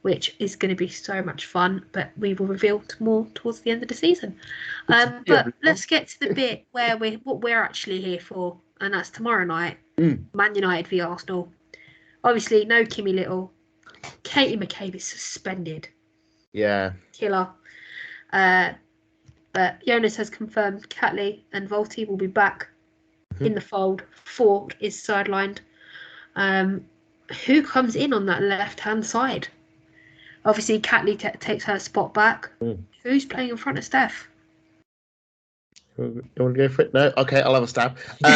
C: which is going to be so much fun, but we will reveal more towards the end of the season. But let's get to the bit where what we're actually here for, and that's tomorrow night, Man United v Arsenal. Obviously, no Kimmy Little. Katie McCabe is suspended.
E: Yeah.
C: Killer. But Jonas has confirmed Catley and Volti will be back in the fold. Fork is sidelined. Who comes in on that left-hand side? Obviously, Catley takes her spot back. Who's playing in front of Steph?
E: You want to go for it? No? Okay, I'll have a stab. So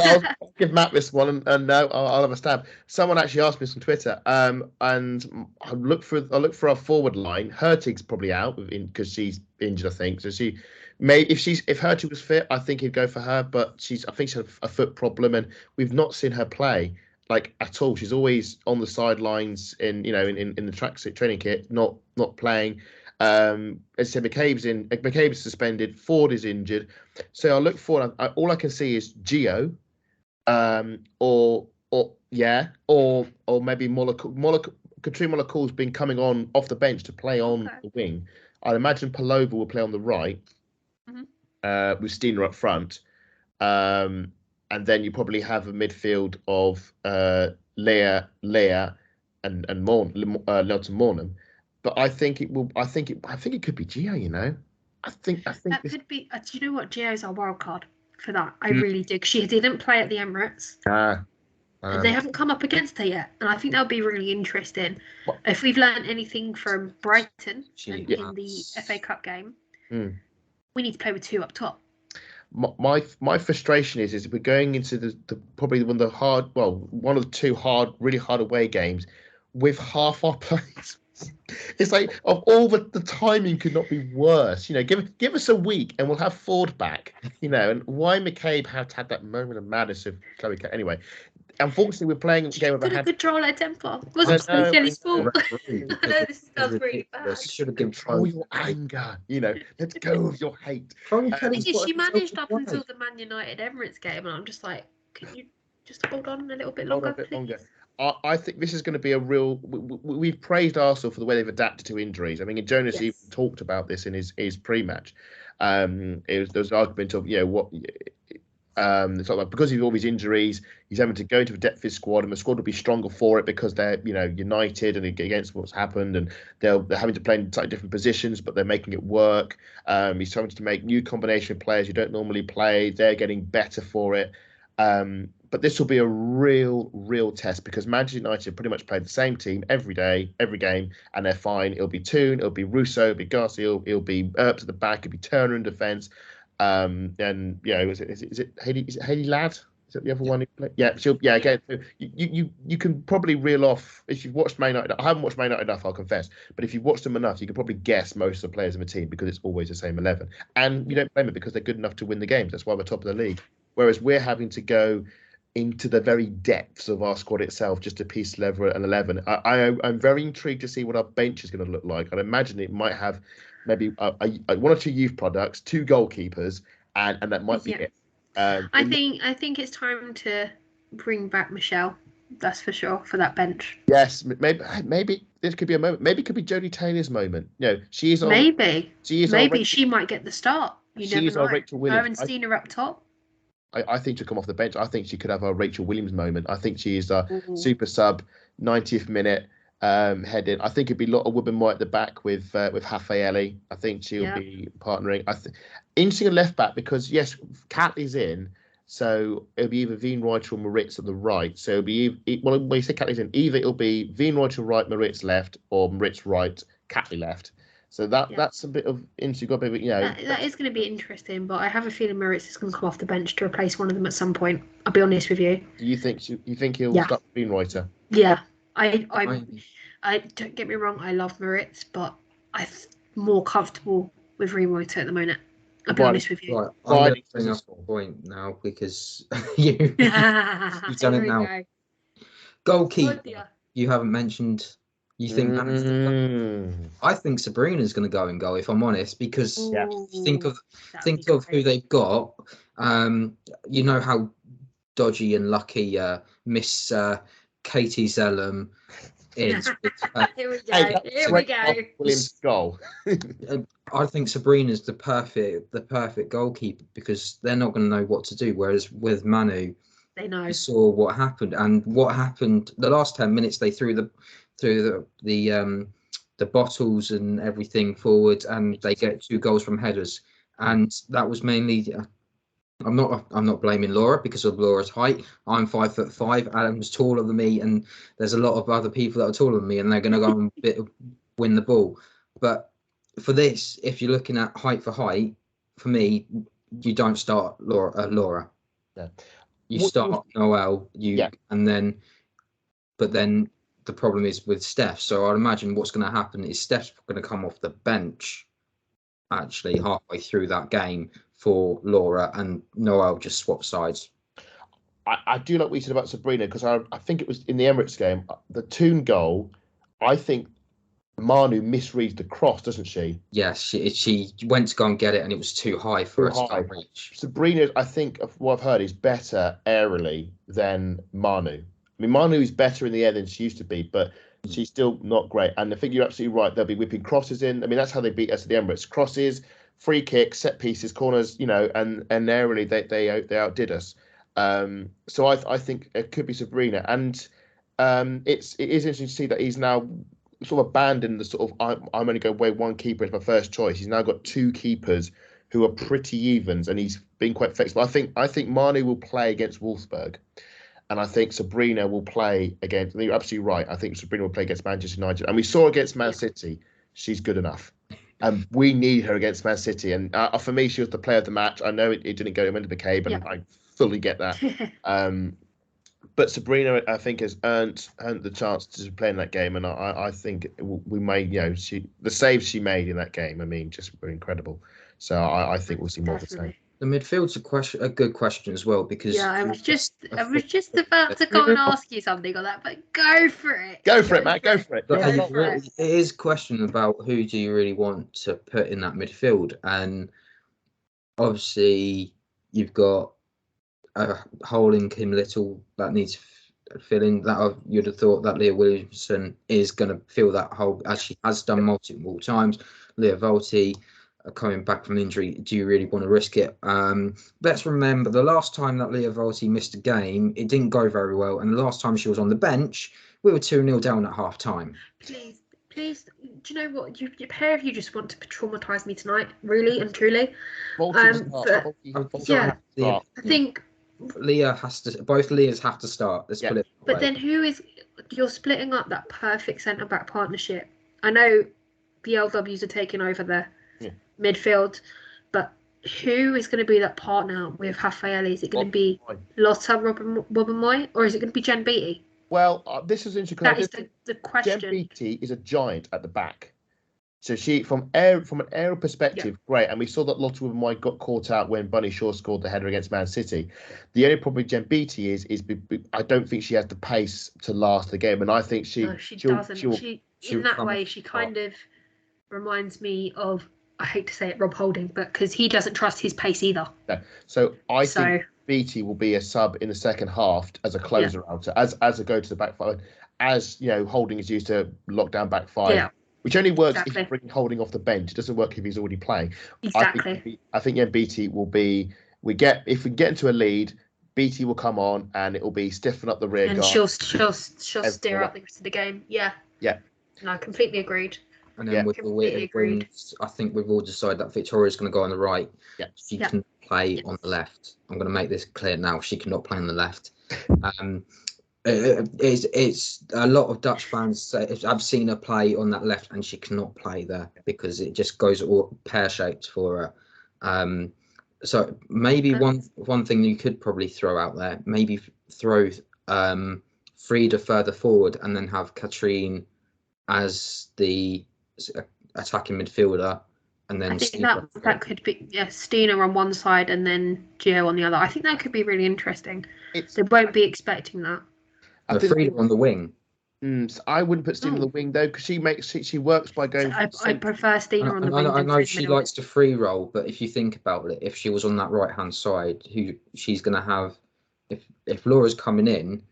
E: I'll give Matt this one, and no, I'll have a stab. Someone actually asked me this on Twitter, and I'll look for our forward line. Hurtig's probably out because she's injured, I think. So she may, if Hurtig was fit, I think he'd go for her, but I think she's a foot problem, and we've not seen her play like at all. She's always on the sidelines in the tracksuit training kit, not playing. As I said, McCabe's suspended. Ford is injured, so I look forward. All I can see is Gio, or maybe Katrina Mollacall's been coming on off the bench to play on the wing. I'd imagine Palova will play on the right, with Steiner up front, and then you probably have a midfield of Leah, and Nelson Mornham. But I think it could be Gio. You know, I think that
C: could be. Do you know what? Gio's our wild card for that. I really do. She didn't play at the Emirates. And they haven't come up against her yet, and I think that'll be really interesting. If we've learned anything from Brighton in the FA Cup game, we need to play with two up top.
E: My frustration is we're going into the probably one of the two really hard away games with half our players. It's like, of all the timing could not be worse. You know, give us a week and we'll have Ford back. You know, and why McCabe had that moment of madness of Chloe. Anyway, unfortunately, we're playing a game of a hand.
C: Control her temper. It wasn't Kelly's fault. I know this sounds really bad.
D: Should have been
E: control your anger. You know, let's go with your hate.
C: She managed up until the Man United Emirates game, and I'm just like, can you just hold on a little bit longer, please?
E: I think this is going to be a real. We've praised Arsenal for the way they've adapted to injuries. I mean, Jonas even talked about this in his pre-match. There was an argument of what. It's like because of all these injuries, he's having to go into a depth squad, and the squad will be stronger for it because they're united and against what's happened, and they're having to play in slightly different positions, but they're making it work. He's having to make new combination of players who don't normally play. They're getting better for it. But this will be a real test because Manchester United pretty much play the same team every day, every game, and they're fine. It'll be Toon, it'll be Russo, it'll be Garcia, it'll be Earp to the back, it'll be Turner in defence. And is it Hayley Ladd? Is that the other one who played? Yeah, again, you can probably reel off if you've watched Man United. I haven't watched Man United enough, I'll confess, but if you've watched them enough, you can probably guess most of the players in the team because it's always the same 11, and you don't blame it because they're good enough to win the games. That's why we're top of the league. Whereas we're having to go into the very depths of our squad itself just to piece together an 11. I'm very intrigued to see what our bench is going to look like. I'd imagine it might have maybe one or two youth products, 2 goalkeepers, and that might be it.
C: I think it's time to bring back Michelle. That's for sure, for that bench.
E: Yes, maybe this could be a moment. Maybe it could be Jodie Taylor's moment. She is
C: maybe she might get the start. You never know.
E: Our Rachel Williams.
C: Her and Stina up top.
E: I think she'll come off the bench. I think she could have a Rachel Williams moment. I think she is a super sub, 90th minute head in. I think it'd be a lot of Wubben at the back with Raffaele. I think she'll be partnering. Interesting left back because yes, Catley's in, so it'll be either Veenreuter or Maritz on the right. So it'll be when you say Catley's in, either it'll be Veenreuter right, Maritz left, or Maritz right, Catley left. So that's a bit of interesting.
C: That is going to be interesting, but I have a feeling Maritz is going to come off the bench to replace one of them at some point. I'll be honest with you.
E: Do you think he'll start Veenreuter?
C: Yeah, I don't get me wrong. I love Maritz, but I'm more comfortable with Veenreuter at the moment. I'll be honest with you.
D: Right, I'm going to bring up a point now because you've done it now.
C: Go.
D: Goalkeeper, you haven't mentioned. You think I think Sabrina's going to go in goal, if I'm honest, because think of who they've got. You know how dodgy and lucky Miss Katie Zellum is.
C: Here we go.
E: Williams' goal.
D: I think Sabrina's the perfect goalkeeper because they're not going to know what to do. Whereas with Manu,
C: they know.
D: You saw what happened, and what happened the last 10 minutes. They threw the bottles and everything forward, and they get 2 goals from headers, and that was mainly. I'm not blaming Laura because of Laura's height. I'm 5'5". Adam's taller than me, and there's a lot of other people that are taller than me, and they're going to go and win the ball. But for this, if you're looking at height for height, for me, you don't start Laura.
E: Yeah.
D: You start Noelle. But then the problem is with Steph. So I'd imagine what's going to happen is Steph's going to come off the bench actually halfway through that game for Laura, and Noelle just swap sides.
E: I do like what you said about Sabrina because I think it was in the Emirates game, the Toon goal. I think Manu misreads the cross, doesn't she?
D: Yes, she went to go and get it, and it was too high for her to reach.
E: Sabrina, I think, of what I've heard, is better aerially than Manu. I mean, Manu is better in the air than she used to be, but she's still not great. And I think you're absolutely right. They'll be whipping crosses in. I mean, that's how they beat us at the Emirates. Crosses, free kicks, set pieces, corners, and aerially they outdid us. So I think it could be Sabrina. And it is interesting to see that he's now sort of abandoned the sort of I'm only going to weigh one keeper as my first choice. He's now got 2 keepers who are pretty evens, and he's been quite flexible. I think Manu will play against Wolfsburg, and I think Sabrina will play against. You're absolutely right. I think Sabrina will play against Manchester United, and we saw against Man City, she's good enough, and we need her against Man City. And for me, she was the player of the match. I know it didn't go into McCabe, and I fully get that. But Sabrina, I think, has earned the chance to play in that game, and I think we may, the saves she made in that game, I mean, just were incredible. So I think we'll see more of the same.
D: The midfield's a good question as well because
C: I was just about to go and ask you something on that, but go for it.
E: Go for it, Matt. Go for it.
D: It is a question about who do you really want to put in that midfield, and obviously you've got a hole in Kim Little that needs filling. That you'd have thought that Leah Williamson is going to fill that hole as she has done multiple times. Leah Volti coming back from injury. Do you really want to risk it? Let's remember the last time that Leah Volti missed a game, it didn't go very well, and the last time she was on the bench, we were 2-0 down at half time.
C: Please, do you know what? You pair of you just want to traumatise me tonight, really and truly. I think
D: Leah has to. Both Leahs have to start. Let's put it.
C: But then you're splitting up that perfect centre back partnership. I know the LWs are taking over the midfield, but who is going to be that partner with Raffaele? Is it going to be Lotta Wubben, or is it going to be Jen Beattie?
E: Well, this is interesting.
C: That is the question.
E: Jen Beattie is a giant at the back. So she, from an aerial perspective, great. And we saw that Lottie Woodman got caught out when Bunny Shaw scored the header against Man City. The only problem with Jen Beattie is I don't think she has the pace to last the game, and I think she
C: doesn't. In that way, she kind of reminds me of, I hate to say it, Rob Holding, but because he doesn't trust his pace either.
E: Yeah. So I think Beattie will be a sub in the second half as a closer outer, as a go to the back five, as Holding is used to lock down back five.
C: Yeah.
E: Which only works if you bring Holding off the bench. It doesn't work if he's already playing.
C: Exactly.
E: I think Beattie will be. If we get into a lead, Beattie will come on and it will be stiffen up the rear guard.
C: And she'll steer up the rest of the game. Yeah.
E: Yeah.
C: No, completely agreed.
D: And then with the wings, I think we've all decided that Victoria's going to go on the right.
E: Yeah.
D: She can play on the left. I'm going to make this clear now. She cannot play on the left. It's a lot of Dutch fans say I've seen her play on that left and she cannot play there because it just goes all pear-shaped for her. So maybe one thing you could probably throw out there, maybe throw Frida further forward and then have Katrine as the attacking midfielder, and then
C: I think that could be Stina on one side and then Gio on the other. I think that could be really interesting. They won't be expecting that.
D: Frida on the wing.
E: So I wouldn't put Stina on the wing though, because she works by going.
C: I prefer Stina on the wing.
D: I know she likes to free roll, but if you think about it, if she was on that right hand side, who she's going to have, if Laura's coming in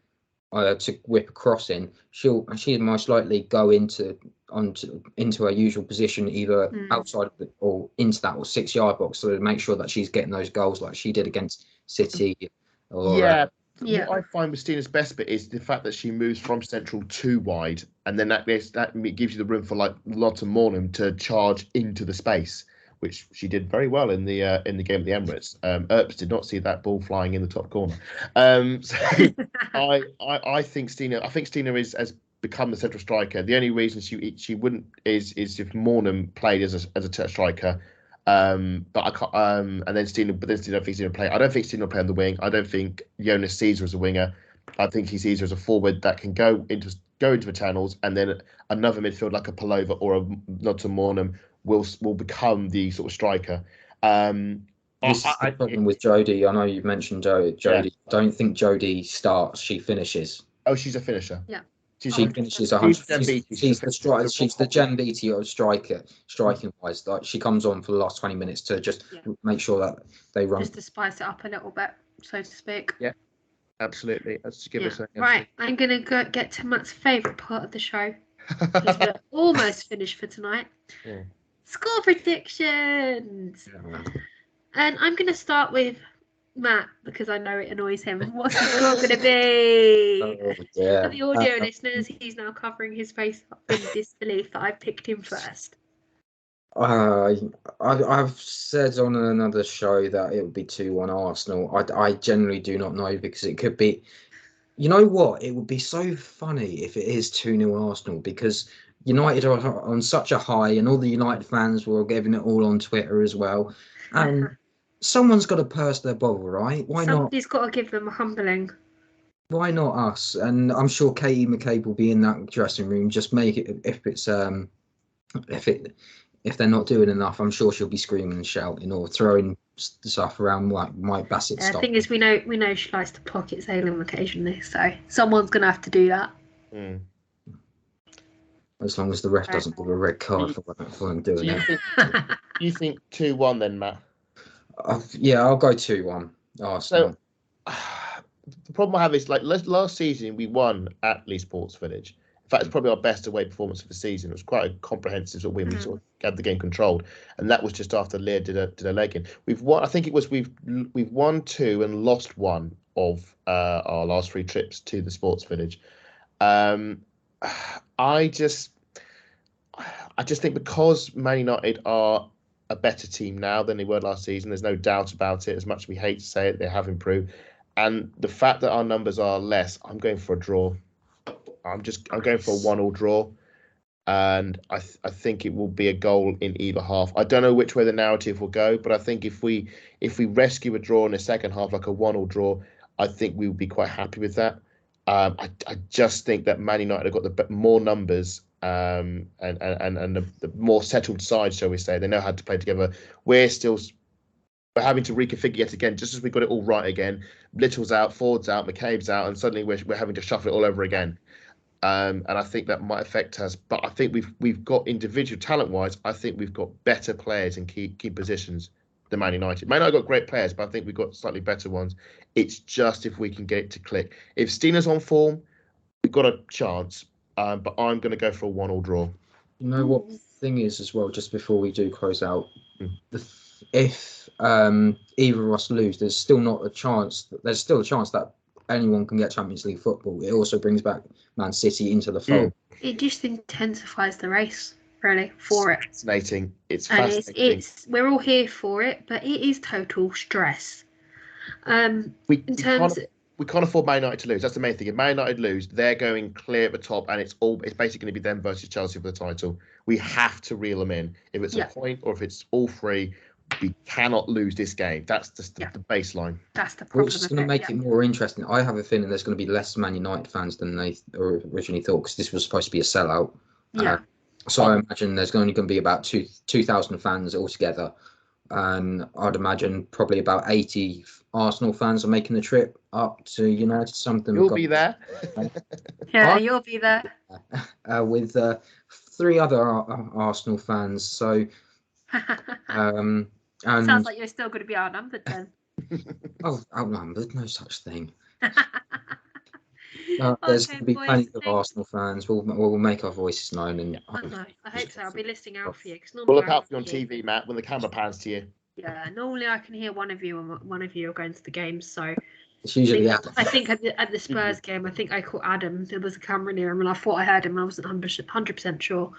D: to whip a cross in, she most likely go into her usual position, either outside of or into that or 6 yard box, so to make sure that she's getting those goals like she did against City. Or,
E: What I find with Stina's best bit is the fact that she moves from central to wide, and then that gives you the room for like Lotte Mornham to charge into the space, which she did very well in the game at the Emirates. Earps did not see that ball flying in the top corner. So I think Stina has become the central striker. The only reason she wouldn't is if Mornham played as a touch striker. But I can't. And then Stina, I don't think Stina will play. I don't think Stina will play on the wing. I don't think Jonas sees her as a winger. I think he sees her as a forward that can go into the channels, and then another midfield like a Palova or a Lotte Mornham will become the sort of striker.
D: This is the problem with Jodie. I know you've mentioned Jodie. I don't think Jodie starts. She finishes.
E: Oh, she's a finisher.
C: Yeah.
E: She
D: finishes 100. She's the Jen Beattie of striking wise. Like she comes on for the last 20 minutes to just make sure that they run.
C: Just to spice it up a little bit, so to speak.
E: Yeah, absolutely. Let's give us a
C: right. I'm gonna get to Matt's favourite part of the show because we're almost finished for tonight.
E: Yeah.
C: Score predictions. Yeah. And I'm gonna start with Matt, because I know it annoys him. What's the score going to be? For the audio listeners, he's now covering his face up in disbelief that I picked him first.
D: I've said on another show that it would be 2-1 Arsenal. I generally do not know, because it could be... You know what? It would be so funny if it is 2-0 Arsenal, because United are on such a high and all the United fans were giving it all on Twitter as well. And... Someone's got to purse their bubble, right? Why not?
C: Somebody's got to give them a humbling.
D: Why not us? And I'm sure Katie McCabe will be in that dressing room. Just make it if they're not doing enough. I'm sure she'll be screaming and shouting or throwing stuff around like Mike Bassett stuff.
C: The thing is, we know she likes to pocket Salem occasionally, so someone's gonna have to do that.
D: As long as the ref doesn't give a red card for them doing it.
E: You think 2-1 then, Matt?
D: I'll go 2-1 Arsenal.
E: So the problem I have is, like, last season we won at Leigh Sports Village. In fact, it's probably our best away performance of the season. It was quite a comprehensive sort of win. We sort of had the game controlled, and that was just after Lear did a leg in. We've won. I think we've won 2 and lost 1 of our last 3 trips to the Sports Village. I just think because Man United are a better team now than they were last season. There's no doubt about it. As much as we hate to say it, they have improved. And the fact that our numbers are less, I'm going for a draw. I'm going for a 1-1 draw. And I think it will be a goal in either half. I don't know which way the narrative will go, but I think if we rescue a draw in the second half, like a 1-1 draw, I think we will be quite happy with that. I just think that Man United have got the more numbers, and the more settled side, shall we say. They know how to play together. We're having to reconfigure yet again, just as we got it all right again. Little's out, Ford's out, McCabe's out, and suddenly we're having to shuffle it all over again. And I think that might affect us. But I think we've got individual talent-wise, I think we've got better players in key positions than Man United. Man United got great players, but I think we've got slightly better ones. It's just if we can get it to click. If Steena's on form, we've got a chance. But I'm going to go for a 1-1 draw.
D: You know what the thing is as well, just before we do close out, if either of us lose, there's still a chance that anyone can get Champions League football. It also brings back Man City into the fold.
C: It just intensifies the race, really, for it.
E: Fascinating. It's
C: and
E: fascinating.
C: We're all here for it, but it is total stress.
E: We can't afford Man United to lose. That's the main thing. If Man United lose, they're going clear at the top, and it's basically going to be them versus Chelsea for the title. We have to reel them in. If it's a point or if it's all three, we cannot lose this game. That's just the baseline.
C: That's the problem.
D: Which is going to make it more interesting. I have a feeling there's going to be less Man United fans than they originally thought, because this was supposed to be a sellout.
C: Yeah.
D: So I imagine there's only going to be about 2,000 fans altogether. And I'd imagine probably about 80 Arsenal fans are making the trip up to United. Something
E: You'll be there.
C: Yeah, you'll be there.
D: With 3 other Arsenal fans. So, and
C: sounds like you're still going to be outnumbered then.
D: Outnumbered? No such thing. There's going to be plenty of Arsenal fans. We'll make our voices known. And
C: I hope so. I'll be listening out for you.
E: We'll look out for you on TV, Matt, when the camera pans to you.
C: Yeah, normally I can hear one of you, and one of you are going to the games. So
D: it's usually Adam.
C: I think at the Spurs game, I think I caught Adam. There was a camera near him, and I thought I heard him, and I wasn't 100% sure.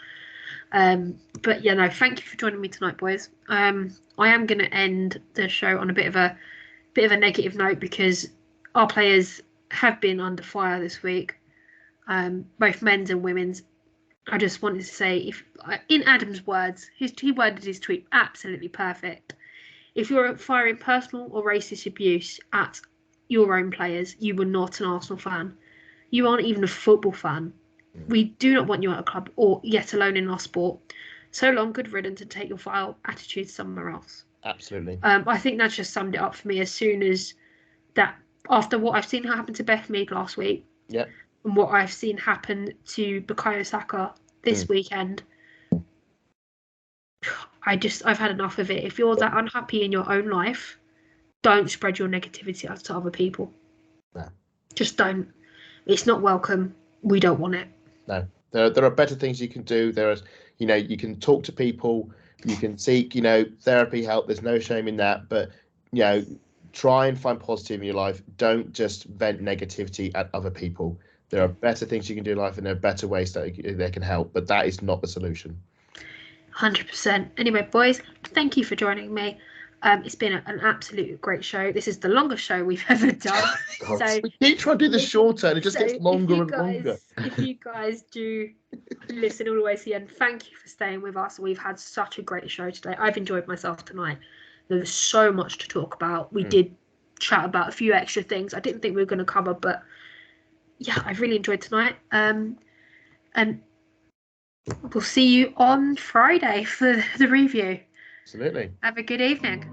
C: But yeah, no, thank you for joining me tonight, boys. I am going to end the show on a bit of a negative note, because our players have been under fire this week, both men's and women's. I just wanted to say, if in Adam's words, he worded his tweet absolutely perfect. If you're firing personal or racist abuse at your own players, you were not an Arsenal fan. You aren't even a football fan. We do not want you at a club, or yet alone in our sport. So long, good riddance, and take your vile attitude somewhere else.
E: Absolutely.
C: I think that's just summed it up for me. As soon as that, after what I've seen happen to Beth Mead last week, and what I've seen happen to Bukayo Saka this weekend, I've had enough of it. If you're that unhappy in your own life, don't spread your negativity out to other people.
E: No.
C: Just don't. It's not welcome. We don't want it.
E: No. There are better things you can do. You can talk to people, you can seek, therapy help. There's no shame in that. But, try and find positive in your life. Don't just vent negativity at other people. There are better things you can do in life, and there are better ways that they can help. But that is not the solution.
C: 100%. Anyway, boys, thank you for joining me. It's been an absolute great show. This is the longest show we've ever done. So
E: we keep trying to do this shorter, and it just gets longer and longer.
C: If you guys do listen all the way to the end, thank you for staying with us. We've had such a great show today. I've enjoyed myself tonight. There was so much to talk about. We did chat about a few extra things I didn't think we were going to cover, but yeah, I've really enjoyed tonight. And we'll see you on Friday for the review.
E: Absolutely.
C: Have a good evening.